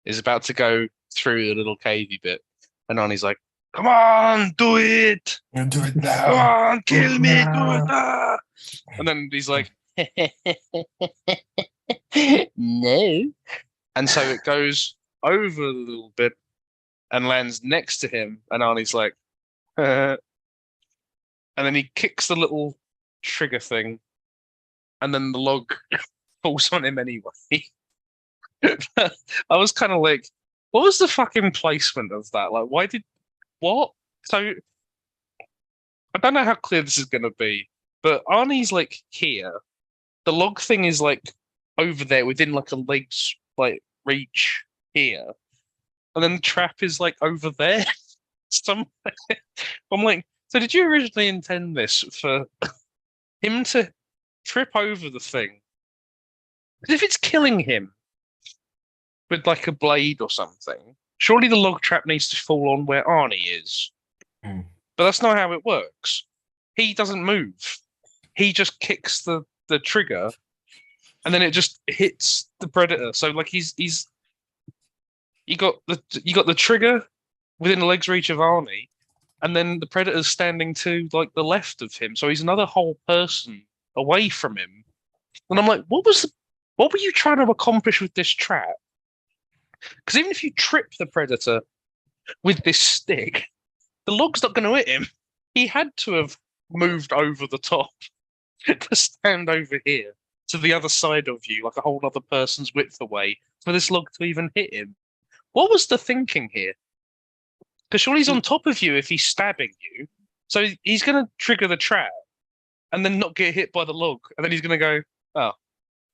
is about to go through the little cavey bit, and Arnie's like, "Come on, do it! You do it now. Come on, kill me, do it now!" And then he's like, "No." And so it goes over a little bit and lands next to him, and Arnie's like, and then he kicks the little trigger thing, and then the log falls on him anyway. I was kind of like, what was the fucking placement of that? Like, what? So, I don't know how clear this is going to be, but Arnie's like here. The log thing is like over there within like a leg's like reach here. And then the trap is like over there somewhere. I'm like, so did you originally intend this for him to trip over the thing? Because if it's killing him with like a blade or something, surely the log trap needs to fall on where Arnie is. Mm. But that's not how it works. He doesn't move. He just kicks the trigger, and then it just hits the predator. So like he's you got the trigger within the leg's reach of Arnie, and then the predator's standing to like the left of him. So he's another whole person away from him. And I'm like, what were you trying to accomplish with this trap? Because even if you trip the predator with this stick, the log's not going to hit him. He had to have moved over the top to stand over here to the other side of you, like a whole other person's width away, for this log to even hit him. What was the thinking here? Because surely he's on top of you if he's stabbing you. So he's going to trigger the trap and then not get hit by the log. And then he's going to go, oh,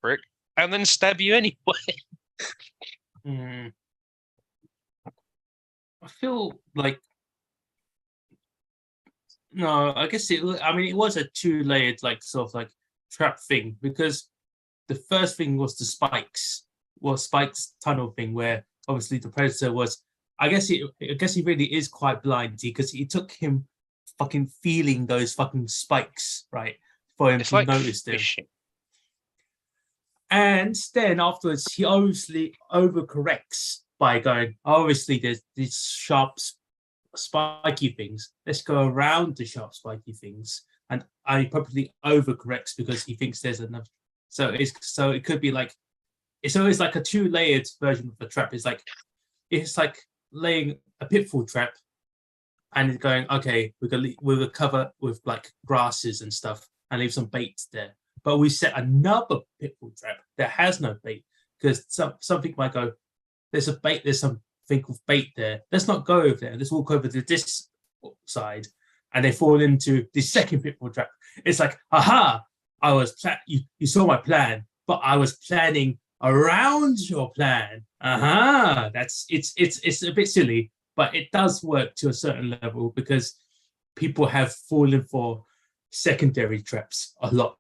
frick, and then stab you anyway. I feel like no, I guess it was a two-layered like sort of like trap thing, because the first thing was the Spike's tunnel thing, where obviously the predator was I guess he really is quite blind, because it took him fucking feeling those fucking spikes, right, for him It's to like notice them. fishing. And then afterwards, he obviously overcorrects by going, obviously, there's these sharp, spiky things. Let's go around the sharp, spiky things. And I probably overcorrects because he thinks there's enough. So it could be like, it's always like a two-layered version of the trap. It's like laying a pitfall trap and it's going, okay, we'll cover with like grasses and stuff and leave some bait there. But we set another pitfall trap that has no bait, because something might go, there's a bait, there's something called bait there. Let's not go over there. Let's walk over to this side, and they fall into the second pitfall trap. It's like, aha! You saw my plan, but I was planning around your plan. Aha! It's a bit silly, but it does work to a certain level because people have fallen for secondary traps a lot,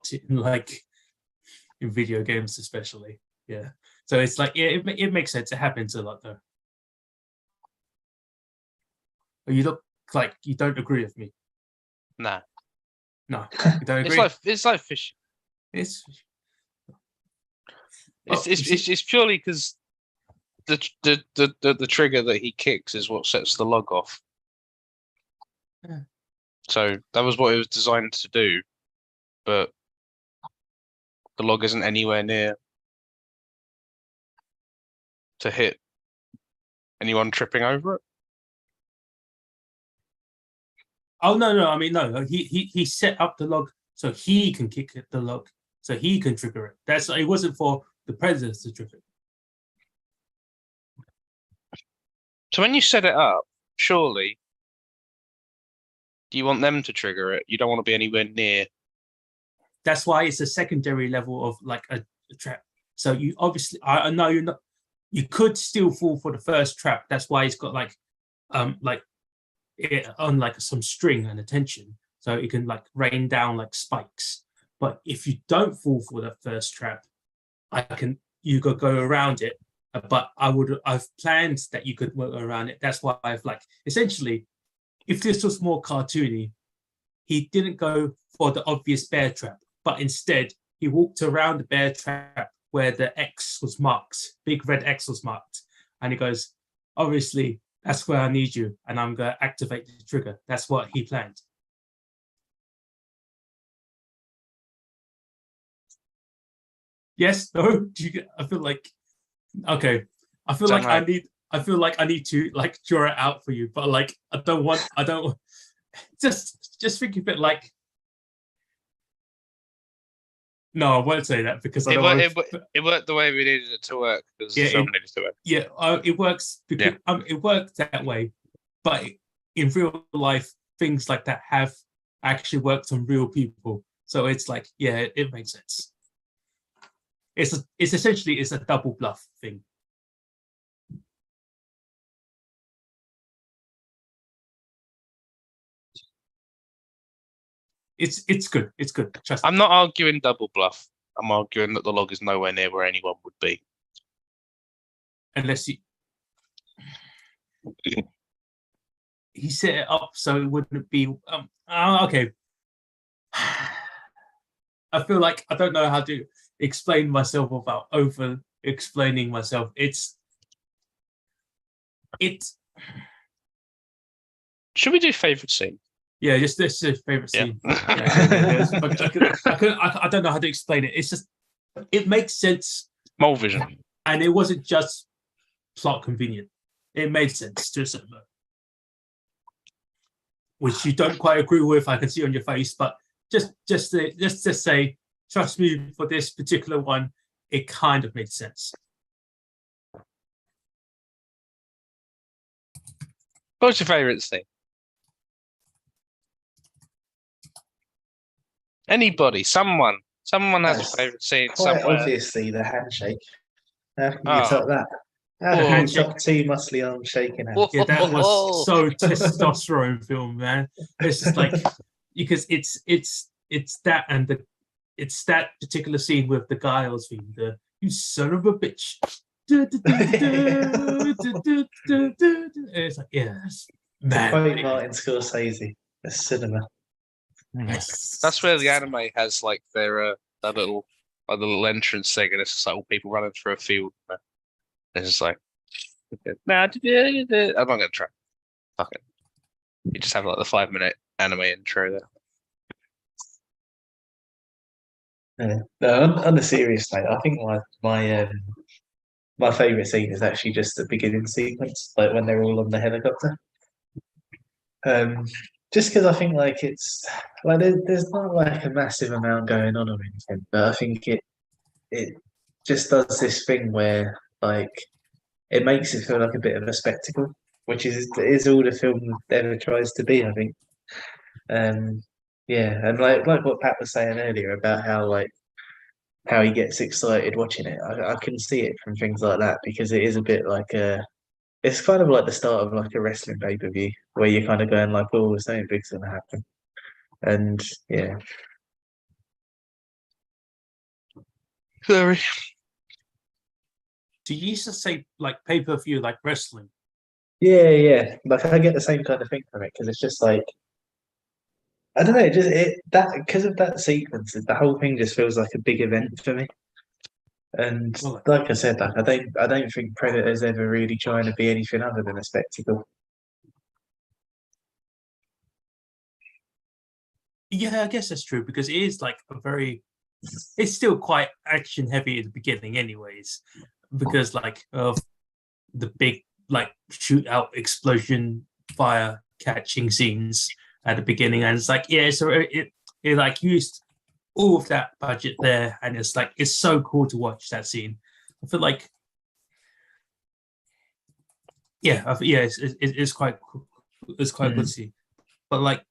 in video games especially. Yeah. So it's like, it makes sense. It happens a lot though. You look like you don't agree with me. Nah, No, you don't agree. it's like fishing. It's It's purely because the trigger that he kicks is what sets the log off. Yeah. So that was what it was designed to do, but the log isn't anywhere near to hit anyone tripping over it. Oh no! I mean no. He set up the log so he can kick the log, so he can trigger it. It wasn't for the predators to trigger it. So when you set it up, surely do you want them to trigger it? You don't want to be anywhere near. That's why it's a secondary level of like a trap. So you obviously, I know you're not. You could still fall for the first trap. That's why it's got like it on like some string and a tension, so it can like rain down like spikes. But if you don't fall for the first trap, you could go around it. But I've planned that you could work around it. That's why I've like, essentially, if this was more cartoony, he didn't go for the obvious bear trap, but instead he walked around the bear trap where the X was marked, big red X was marked, and he goes, obviously that's where I need you, and I'm gonna activate the trigger. That's what he planned. Yes, no. Do you get? I feel like, okay. I feel like I need to like draw it out for you, but like I don't. Just think of it like. No, I won't say that because I don't it worked the way we needed it to work because Yeah, the film needed to work. Yeah, it works because it worked that way, but in real life, things like that have actually worked on real people. So it's like, yeah, it makes sense. It's essentially a double bluff thing. It's good. It's good. Trust me. I'm not arguing double bluff. I'm arguing that the log is nowhere near where anyone would be. Unless he set it up so it wouldn't be okay. I feel like I don't know how to explain myself without over explaining myself. Should we do favorite scene? Yeah, just this is favorite scene. Yeah. I don't know how to explain it. It's just, it makes sense. Mole vision. And it wasn't just plot convenient. It made sense to a certain level. Which you don't quite agree with, I can see on your face, but just say, trust me, for this particular one, it kind of made sense. What's your favorite scene? Anybody, someone has a favorite scene Quite somewhere. obviously, the handshake. How can you Oh. top that? How The can you handshake. top two muscly arms shaking hands? Oh. Yeah, that was so testosterone film, man. It's just like, because it's that and it's that particular scene with the guy I was feeling, the you son of a bitch. It's like, yes, man. Quote Martin Scorsese, the cinema. That's where the anime has like their that little entrance thing, and it's just like all people running through a field. It's just like, nah, I'm not gonna try. Fuck it. You just have like the 5-minute anime intro there. Yeah. No, on a serious note, I think my favourite scene is actually just the beginning sequence, like when they're all on the helicopter. Just because I think like it's like there's not like a massive amount going on or anything, but I think it just does this thing where like it makes it feel like a bit of a spectacle, which is all the film ever tries to be, I think. Yeah, and like what Pat was saying earlier about how he gets excited watching it. I can see it from things like that because it is a bit like it's kind of like the start of like a wrestling pay-per-view where you're kind of going like, oh, something big's gonna happen. And yeah. Sorry. Do you used to say like pay-per-view like wrestling? Yeah. Like I get the same kind of thing from it because it's just like I don't know, that because of that sequence, the whole thing just feels like a big event for me. And Well, like I said, like I don't think Predator's ever really trying to be anything other than a spectacle. yeah, I guess that's true because it is like it's still quite action heavy at the beginning, anyways, because like of the big like shootout explosion fire catching scenes at the beginning, and it's like so it like used all of that budget there, and it's like it's so cool to watch that scene. I feel like it's quite cool. It's quite good to see, but like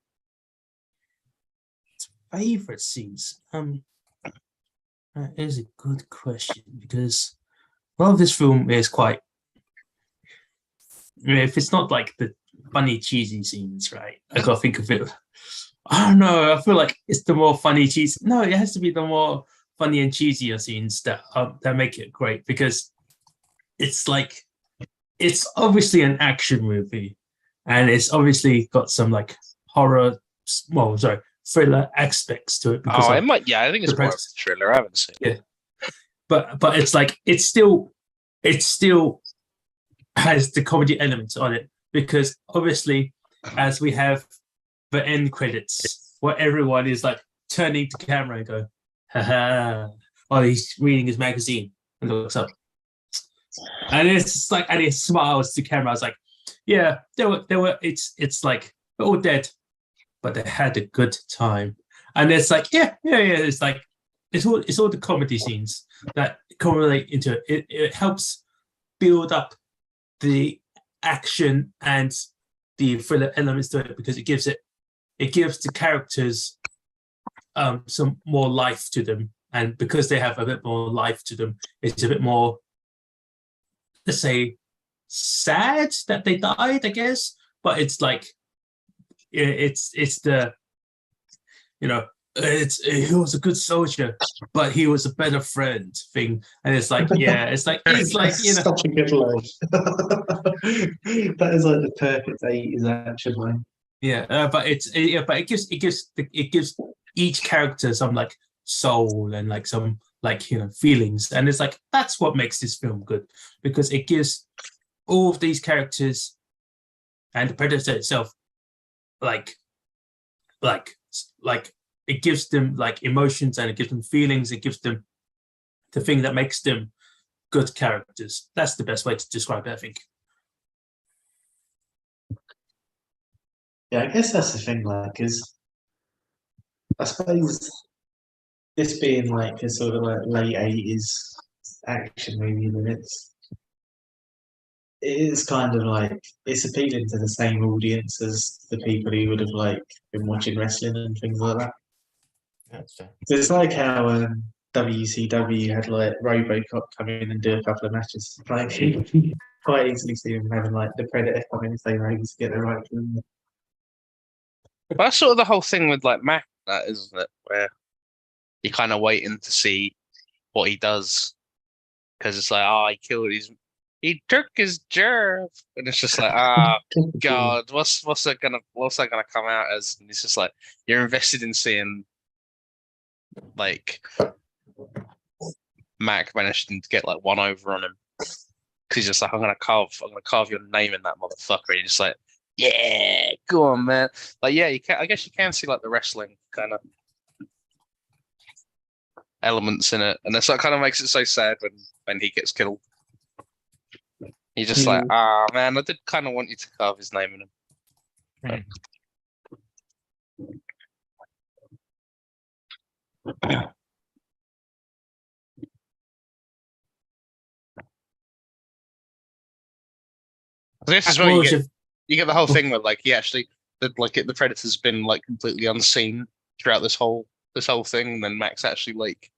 favorite scenes. That is a good question because a lot of this film is quite. If it's not like the funny cheesy scenes, right? I gotta think of it. I don't know. I feel like it's the more funny cheesy. No, it has to be the more funny and cheesier scenes that make it great because it's like it's obviously an action movie, and it's obviously got some like horror, well, sorry, thriller aspects to it because Oh, it of might. Yeah, I think it's the more of a premise. thriller. I haven't seen it. Yeah, but it's like it still has the comedy elements on it because obviously, as we have the end credits where everyone is like turning to camera and go, haha, while he's reading his magazine and looks up. And it's just like, and he smiles to camera. I was like, yeah, it's like, they're all dead, but they had a good time. And it's like, yeah. It's like, it's all the comedy scenes that correlate into it. It helps build up the action and the thriller elements to it because it gives the characters some more life to them, and because they have a bit more life to them, it's a bit more, let's say, sad that they died, I guess. But it's like it's the he was a good soldier, but he was a better friend thing, and it's like it's like Such a good line. That is like the perfect 80s action line. but it gives each character some like soul and like some like feelings, and it's like that's what makes this film good because it gives all of these characters and the Predator itself like it gives them like emotions and it gives them feelings. It gives them the thing that makes them good characters. That's the best way to describe it, I think. Yeah, I guess that's the thing, like, because I suppose this being like a sort of like late 80s action movie, then it is kind of like it's appealing to the same audience as the people who would have like been watching wrestling and things like that. That's fair. So it's like how WCW had like RoboCop come in and do a couple of matches. Like you can quite easily see them having like the Predator come in if they were able to get the right film. But that's sort of the whole thing with like Mac, that isn't it? Where you're kind of waiting to see what he does because it's like, oh, he took his jerk, and it's just like, God, what's that gonna come out as? And it's just like you're invested in seeing like Mac managing to get like one over on him because he's just like, I'm gonna carve your name in that motherfucker. And you're just like, yeah, go on, man. Like, yeah, I guess you can see like the wrestling kind of elements in it, and that's what kind of makes it so sad when he gets killed. You're just like, man, I did kind of want you to carve his name in him. This is where Well, you get the whole thing where like he actually the Predator's been like completely unseen throughout this whole thing, and then Max actually like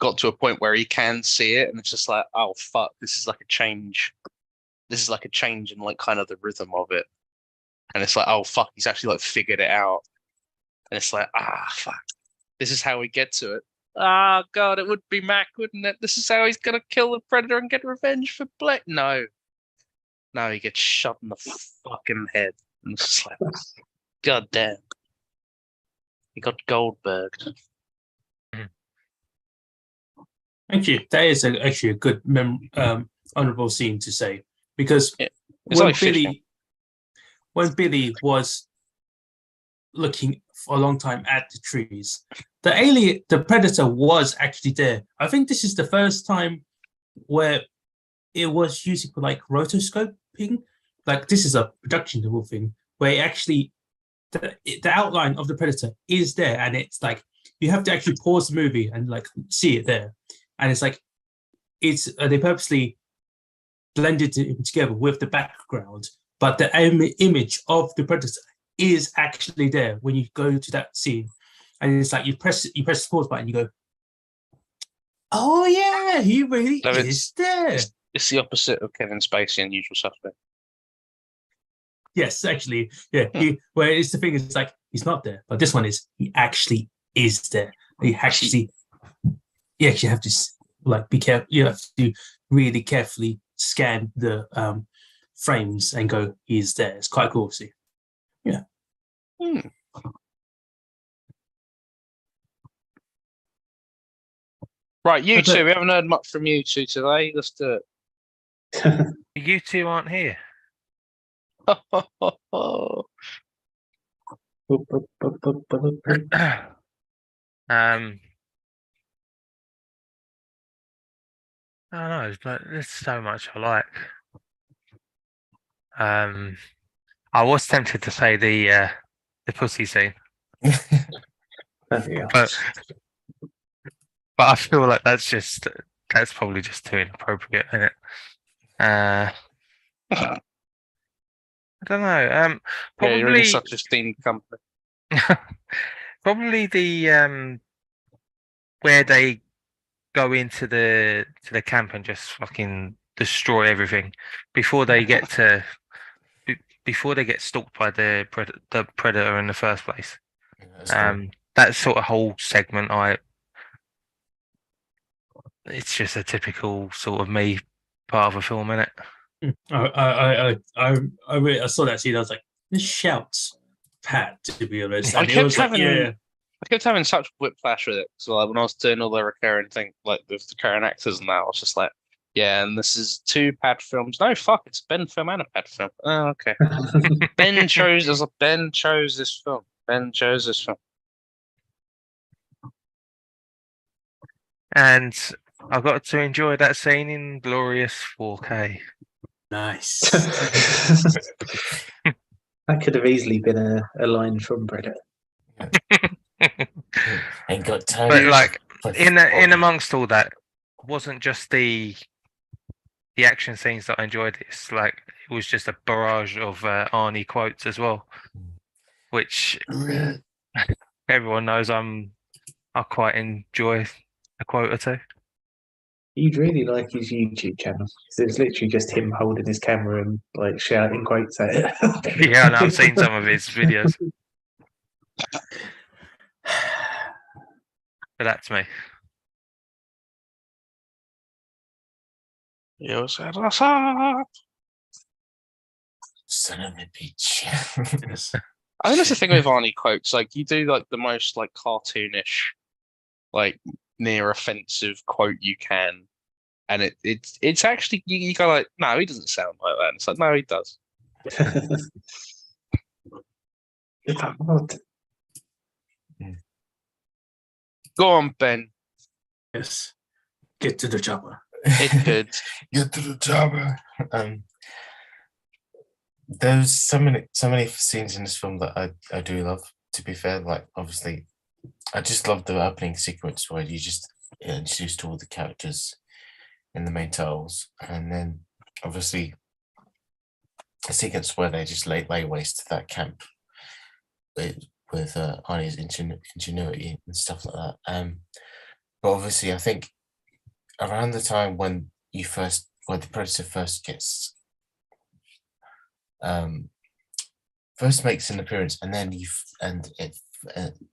got to a point where he can see it, and it's just like, oh fuck, this is like a change. This is like a change in like kind of the rhythm of it, and it's like, oh fuck, he's actually like figured it out, and it's like, ah fuck, this is how we get to it. Ah god, it would be Mac, wouldn't it? This is how he's gonna kill the Predator and get revenge for Blake. No, he gets shot in the fucking head, and it's just like, god damn, he got Goldberged. thank you. That is actually a good honorable scene to say, because It's when like fishing. Billy was looking for a long time at the trees, the Predator was actually there. I think this is the first time where it was using for like rotoscoping. Like this is a production level thing where it actually the outline of the Predator is there, and it's like you have to actually pause the movie and like see it there, and it's like they purposely blended it together with the background, but the image of the Predator is actually there when you go to that scene, and it's like you press the pause button, you go, oh yeah, he really So is there. It's the opposite of Kevin Spacey in Usual Suspect. Yes, actually, yeah. Where it's the thing is like he's not there, but this one is he actually is there. You actually have to like be careful. You have to really carefully scan the frames and go, he's there. It's quite cool to see. Yeah. Right, you two. We haven't heard much from you two today. Let's do it. You two aren't here. I don't know, but there's so much I like. I was tempted to say the pussy scene, but I feel like that's probably just too inappropriate, isn't it? I don't know. Yeah, you're in Probably such esteemed company. probably the where they go into the camp and just fucking destroy everything before they get stalked by the predator in the first place. That sort of whole segment, it's just a typical sort of me part of a film, innit? I saw that scene. I was like, this shouts Pat, to be honest. I And it kept was like, having- yeah. I kept having such whiplash with it. So like when I was doing all the recurring thing, like with the current actors and that, I was just like, yeah, and this is 2 Pad films. No, fuck, it's a Ben film and a Pad film. Oh, okay. Ben chose this film. Ben chose this film. And I got to enjoy that scene in glorious 4K. Nice. That could have easily been a line from Predator. Ain't got time. But like in amongst all that, wasn't just the action scenes that I enjoyed. It's like it was just a barrage of Arnie quotes as well, which everyone knows I quite enjoy a quote or two. You'd really like his YouTube channel. So it's literally just him holding his camera and like shouting quotes at it. Yeah, and I've seen some of his videos. But that's me. You said us up. Son of a bitch. Yes. I think that's the thing with Arnie quotes. Like you do like the most like cartoonish, like near offensive quote you can, and it's actually you go like, no, he doesn't sound like that. And it's like, no, he does. It's hard. Go on, Ben. Yes. Get to the chopper. It's good. Get to the chopper. There's so many scenes in this film that I do love. To be fair, like obviously, I just love the opening sequence where you just introduced all the characters in the main titles, and then obviously a sequence where they just lay waste to that camp with Arnie's ingenuity and stuff like that. But obviously, I think around the time when the Predator first gets first makes an appearance, and then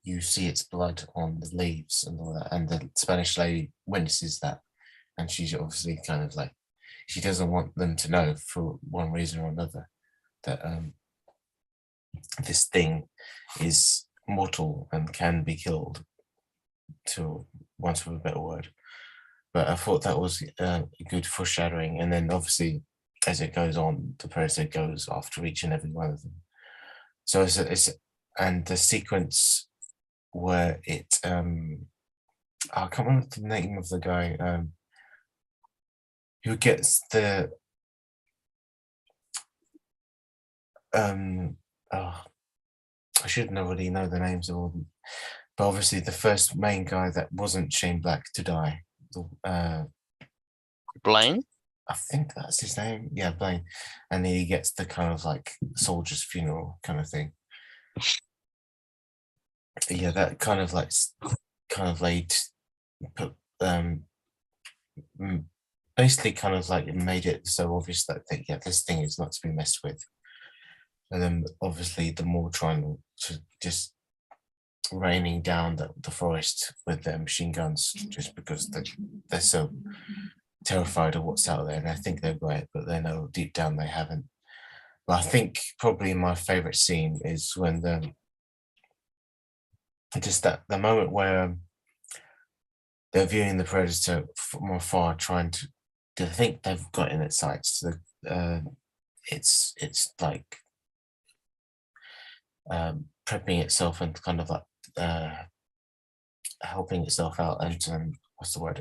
you see its blood on the leaves and all that, and the Spanish lady witnesses that, and she's obviously kind of like, she doesn't want them to know for one reason or another that this thing is mortal and can be killed, to want of a better word. But I thought that was a good foreshadowing, and then obviously as it goes on, the Predator goes after each and every one of them. So it's and the sequence where it I can't remember the name of the guy who gets the I should already know the names of all of them, but obviously the first main guy that wasn't Shane Black to die, Blaine? I think that's his name. Yeah, Blaine. And he gets the kind of like soldier's funeral kind of thing. Yeah, that kind of put basically kind of like made it so obvious that yeah, this thing is not to be messed with. And then obviously the more trying to just raining down the forest with their machine guns, just because they're so terrified of what's out there, and I think they've got it, but they know deep down they haven't. But I think probably my favorite scene is when the moment where they're viewing the Predator from afar, trying to think they've got in its sights. It's like prepping itself and kind of like helping itself out, and what's the word?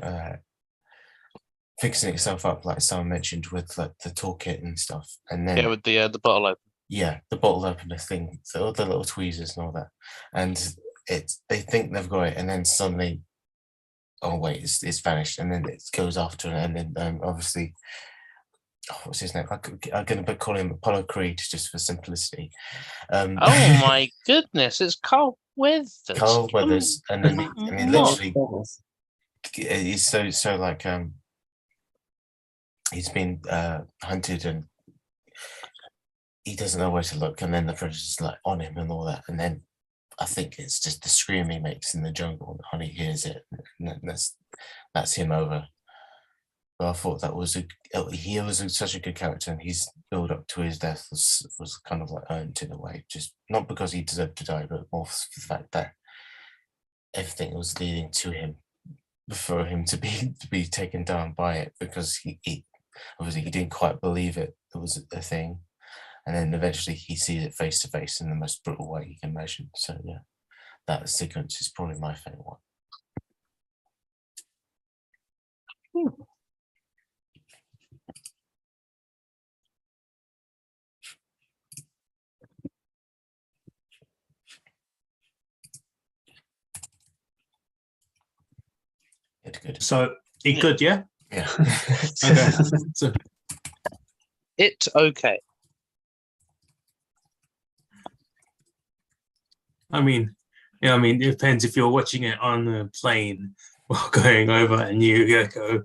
Fixing itself up, like someone mentioned, with like the toolkit and stuff, and then with the bottle opener. Yeah, the bottle opener thing, so all the little tweezers and all that, and they think they've got it, and then suddenly, oh wait, it's vanished, and then it goes after it, and then obviously, what's his name? I'm going to call him Apollo Creed just for simplicity. Oh my goodness, it's Carl Weathers. Carl Weathers, and then he literally, he's so like he's been hunted and he doesn't know where to look, and then the Predator's like on him and all that, and then I think it's just the scream he makes in the jungle, and Honey hears it, and that's him over. But I thought that was he was such a good character, and his build up to his death was kind of like earned in a way, just not because he deserved to die, but more for the fact that everything was leading to him for him to be taken down by it, because he obviously he didn't quite believe it was a thing, and then eventually he sees it face to face in the most brutal way you can imagine. So yeah, that sequence is probably my favorite one. It's good. So it good, yeah? Yeah. Okay. So It's okay. I mean, it depends if you're watching it on a plane while going over, and you go,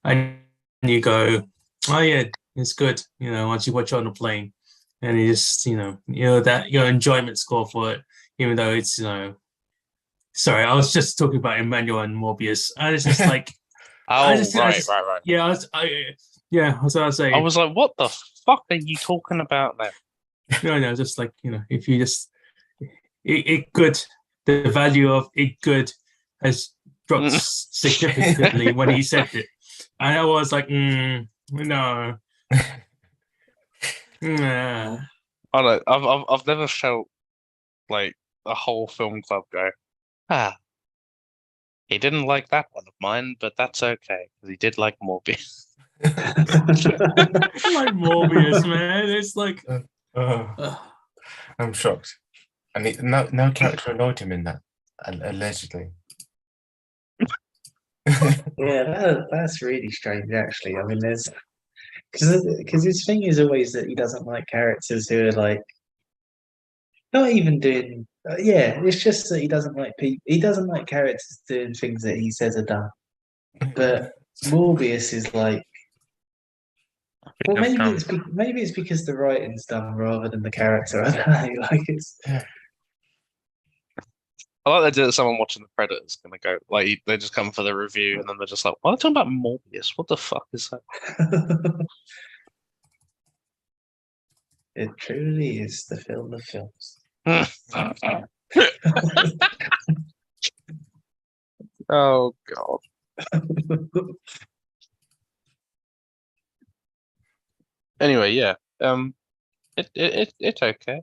and you go, oh yeah, it's good. Once you watch it on a plane, and you just, that your enjoyment score for it, even though it's, sorry, I was just talking about Emmanuel and Morbius. I was just like, right. Yeah, I was saying. I was like, what the fuck are you talking about now? No, just like, if you just, it good, the value of it good has dropped significantly when he said it. And I was like, no. Nah. I don't know. I've never felt like a whole film club go, he didn't like that one of mine, but that's okay, because he did like Morbius. I like Morbius, man. It's like... I'm shocked. And no character annoyed him in that, allegedly. Yeah, that's really strange, actually. I mean, because his thing is always that he doesn't like characters who are like not even doing. Yeah, it's just that he doesn't like people. He doesn't like characters doing things that he says are done. But Morbius is like. Well, maybe it's because the writing's done rather than the character. I don't know. Like it's. I like they did it. Someone watching the Predators gonna go like they just come for the review and then they're just like, "Why are they talking about Morbius? What the fuck is that?" It truly is the film of films. Oh god. Anyway, yeah. It's okay.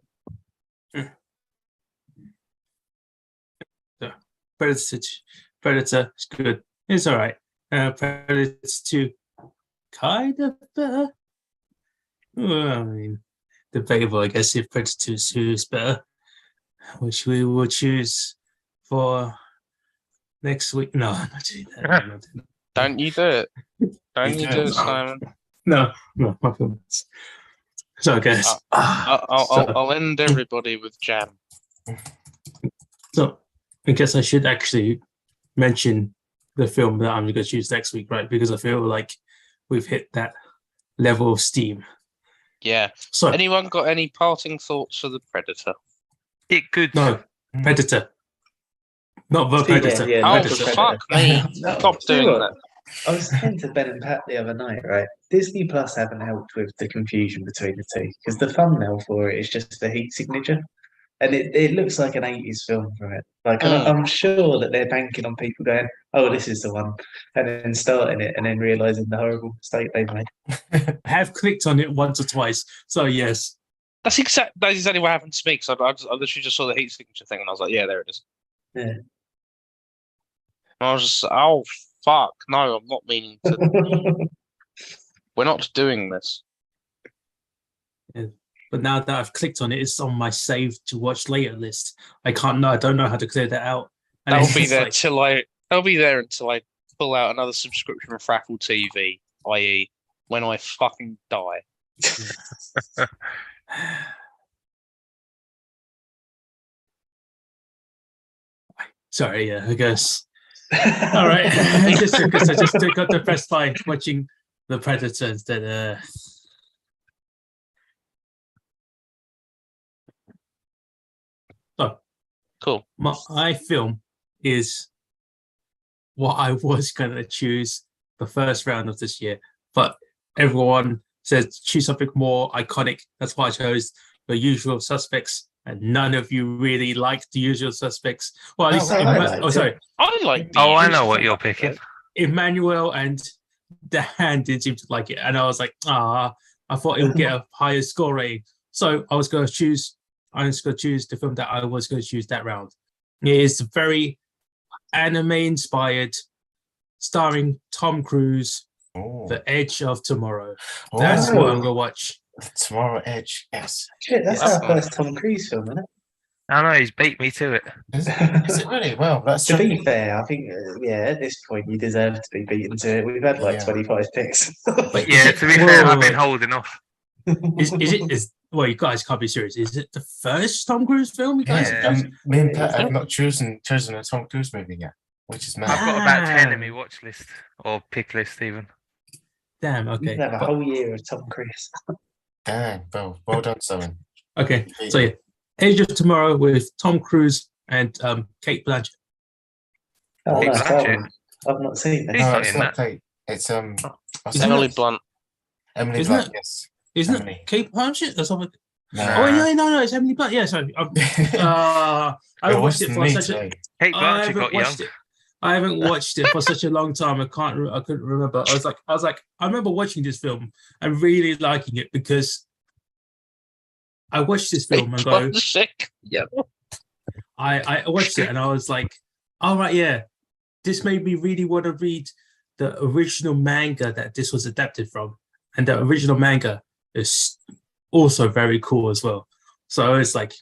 Predator is good. It's all right. Predator 2, kind of better. Well, I mean, debatable, I guess, if Predator 2 is better, which we will choose for next week. No, I'm not doing that. I'm not doing that. Don't you do it. Don't you do it, Simon. No, my feelings. So, guys, I'll end everybody with jam. So, I guess I should actually mention the film that I'm going to choose next week, right? Because I feel like we've hit that level of steam. Yeah. So, Anyone got any parting thoughts for the Predator? It could. no, Predator. Not the Predator. Yeah, Oh, Predator. fuck me. No, Stop tell you doing what, that. I was saying to Ben and Pat the other night, right? Disney Plus haven't helped with the confusion between the two because the thumbnail for it is just the heat signature, and it looks like an 80s film from it. Like I'm sure that they're banking on people going, "Oh, this is the one," and then starting it and then realizing the horrible mistake they've made. I have clicked on it once or twice. So, yes. That's exactly what happened to me because I literally just saw the heat signature thing and I was like, yeah, there it is. Yeah. And I was just, oh, fuck. No, I'm not meaning to. We're not doing this. But now that I've clicked on it, it's on my save to watch later list. I don't know how to clear that out. And That'll it's be just there I'll be there until I pull out another subscription for Apple TV, i.e., when I fucking die. Sorry, yeah, I guess. All right. Just because I just got depressed by watching the Predator instead. So, Cool. my film is what I was going to choose the first round of this year, but everyone says choose something more iconic. That's why I chose The Usual Suspects, and none of you really liked The Usual Suspects. Well, at least sorry, I like. Oh, I know what you're picking. Emmanuel and Dan didn't seem to like it, and I was like, I thought it would get a higher score rating. So I was going to choose the film that I was going to choose that round. It is very anime inspired, starring Tom Cruise, Oh. The Edge of Tomorrow. That's what I'm going to watch. Tomorrow Edge, yes. Shit, that's Yeah. our first Tom Cruise film, isn't it? I know he's beat me to it. Is it really? Well, that's To be fair, I think, at this point, you deserve to be beaten to it. We've had like Yeah. 25 picks. But yeah, to be fair, I've been holding off. Well, you guys can't be serious. Is it the first Tom Cruise film you guys Yeah, have done? me and Pat have not chosen a Tom Cruise movie yet, which is I've mad. got about 10 in Damn. my watch list or pick list even. Damn, You okay. can have a But- whole year of Tom Cruise. Damn, well done, Simon. okay, so yeah, Age of Tomorrow with Tom Cruise and Kate Blanchett. Oh, Kate nice, that Blanchett. one. I've not seen He's it. No, not it's in not that. Kate. It's what's Isn't her Emily name? Blunt. Emily Isn't Blunt. it? Yes. Isn't Emily. it Kate Blanchett? That's something. Nah. Oh wait, no, it's Emily Blunt. Yeah, sorry. I It watched it wasn't for me such a. today. Kate I Blanchett haven't got young. watched it. I haven't watched it for such a long time. I couldn't remember. I was like, I remember watching this film and really liking it because I watched this film and go, Sick. Yeah. I watched it and I was like, all right, yeah, this made me really want to read the original manga that this was adapted from, and the original manga is also very cool as well. So it's like,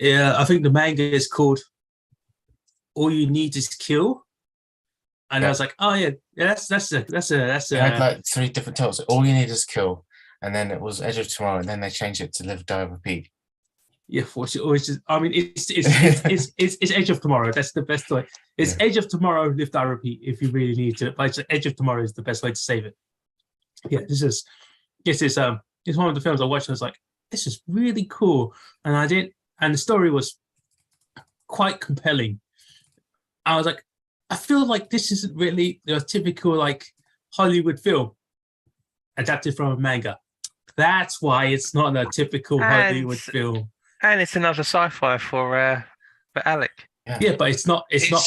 yeah, I think the manga is called All You Need Is Kill, And I was like, oh yeah, that's They had like 3 different titles. All You Need Is Kill, and then it was Edge of Tomorrow, and then they changed it to Live, Die, Repeat. yeah, for sure. It's just, I mean, it's Edge of Tomorrow. That's the best way. It's Edge of Tomorrow, Live, Die, Repeat. If you really need to, but Edge of Tomorrow is the best way to save it. Yeah, this is it's one of the films I watched. And I was like, this is really cool, and the story was quite compelling. I was like, I feel like this isn't really a typical like Hollywood film adapted from a manga. That's why it's not a typical Hollywood film. And it's another sci-fi for Alec. Yeah, but it's not. It's not.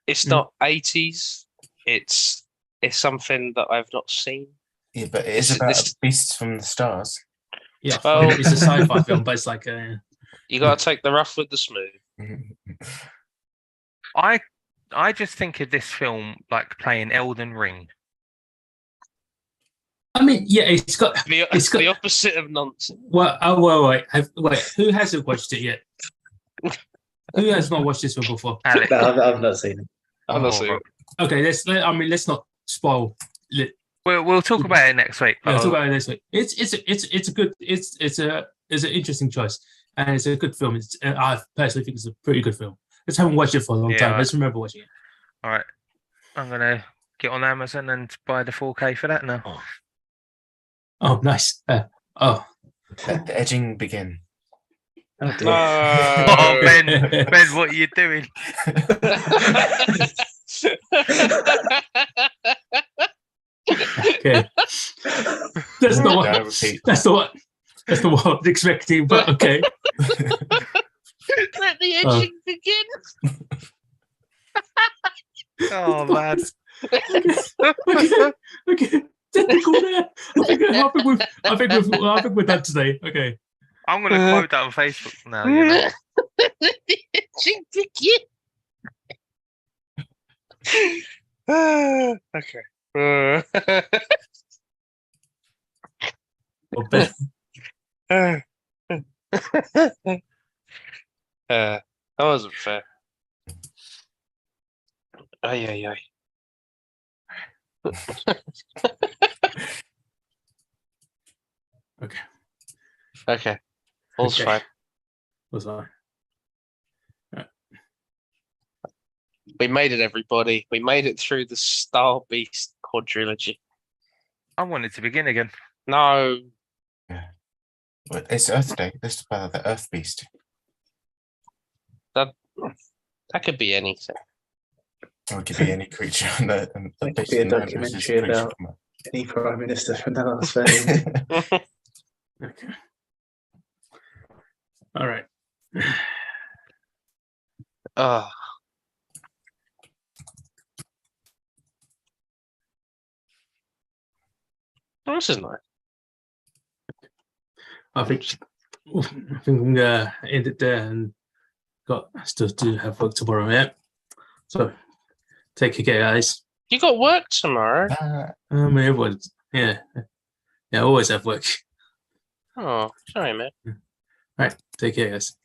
It's not 80s. It's something that I've not seen. Yeah, but it is about beasts from the stars. Yeah, Well- it's a sci-fi film, but it's like You got to take the rough with the smooth. I just think of this film like playing Elden Ring. I mean, yeah, it's got. It's the opposite of nonsense. Well, wait. Who hasn't watched it yet? Who has not watched this film before? Alec. No, I've not seen it. I'm not seeing. Okay, let's not spoil. We'll talk about it next week. Yeah, talk about it next week. It's an interesting choice, and it's a good film. I personally think it's a pretty good film. I just haven't watched it for a long Yeah, time. right. I just remember watching it. All right, I'm gonna get on Amazon and buy the 4K for that now. Oh, nice. Let the edging begin. Oh, dear. Oh, Ben, what are you doing? Okay, that's not Die, what. Repeat. That's not what I was expecting. But okay. Let the edging begin. Oh man. Okay. Technical there. I think we're done today. Okay. I'm gonna quote that on Facebook now. You know? Let the edging begin. Okay. Well, Ben, That wasn't fair. Ay. Okay. Okay. All's Okay. fine. was I? We made it, everybody. We made it through the Star Beast quadrilogy. I wanted to begin again. No. But it's Earth Day. This is about the Earth Beast. That could be anything. Or it could be any creature. And the It could beast be a in the end was this documentary creature about- from Any prime minister from the last 30 years. Okay. All right. Oh. Oh, this is nice. I think I'm gonna end it there and got still to have work tomorrow. Yeah. So take care, guys. You got work tomorrow. Everyone. Yeah. I always have work. Oh, sorry, man. All right. Take care, guys.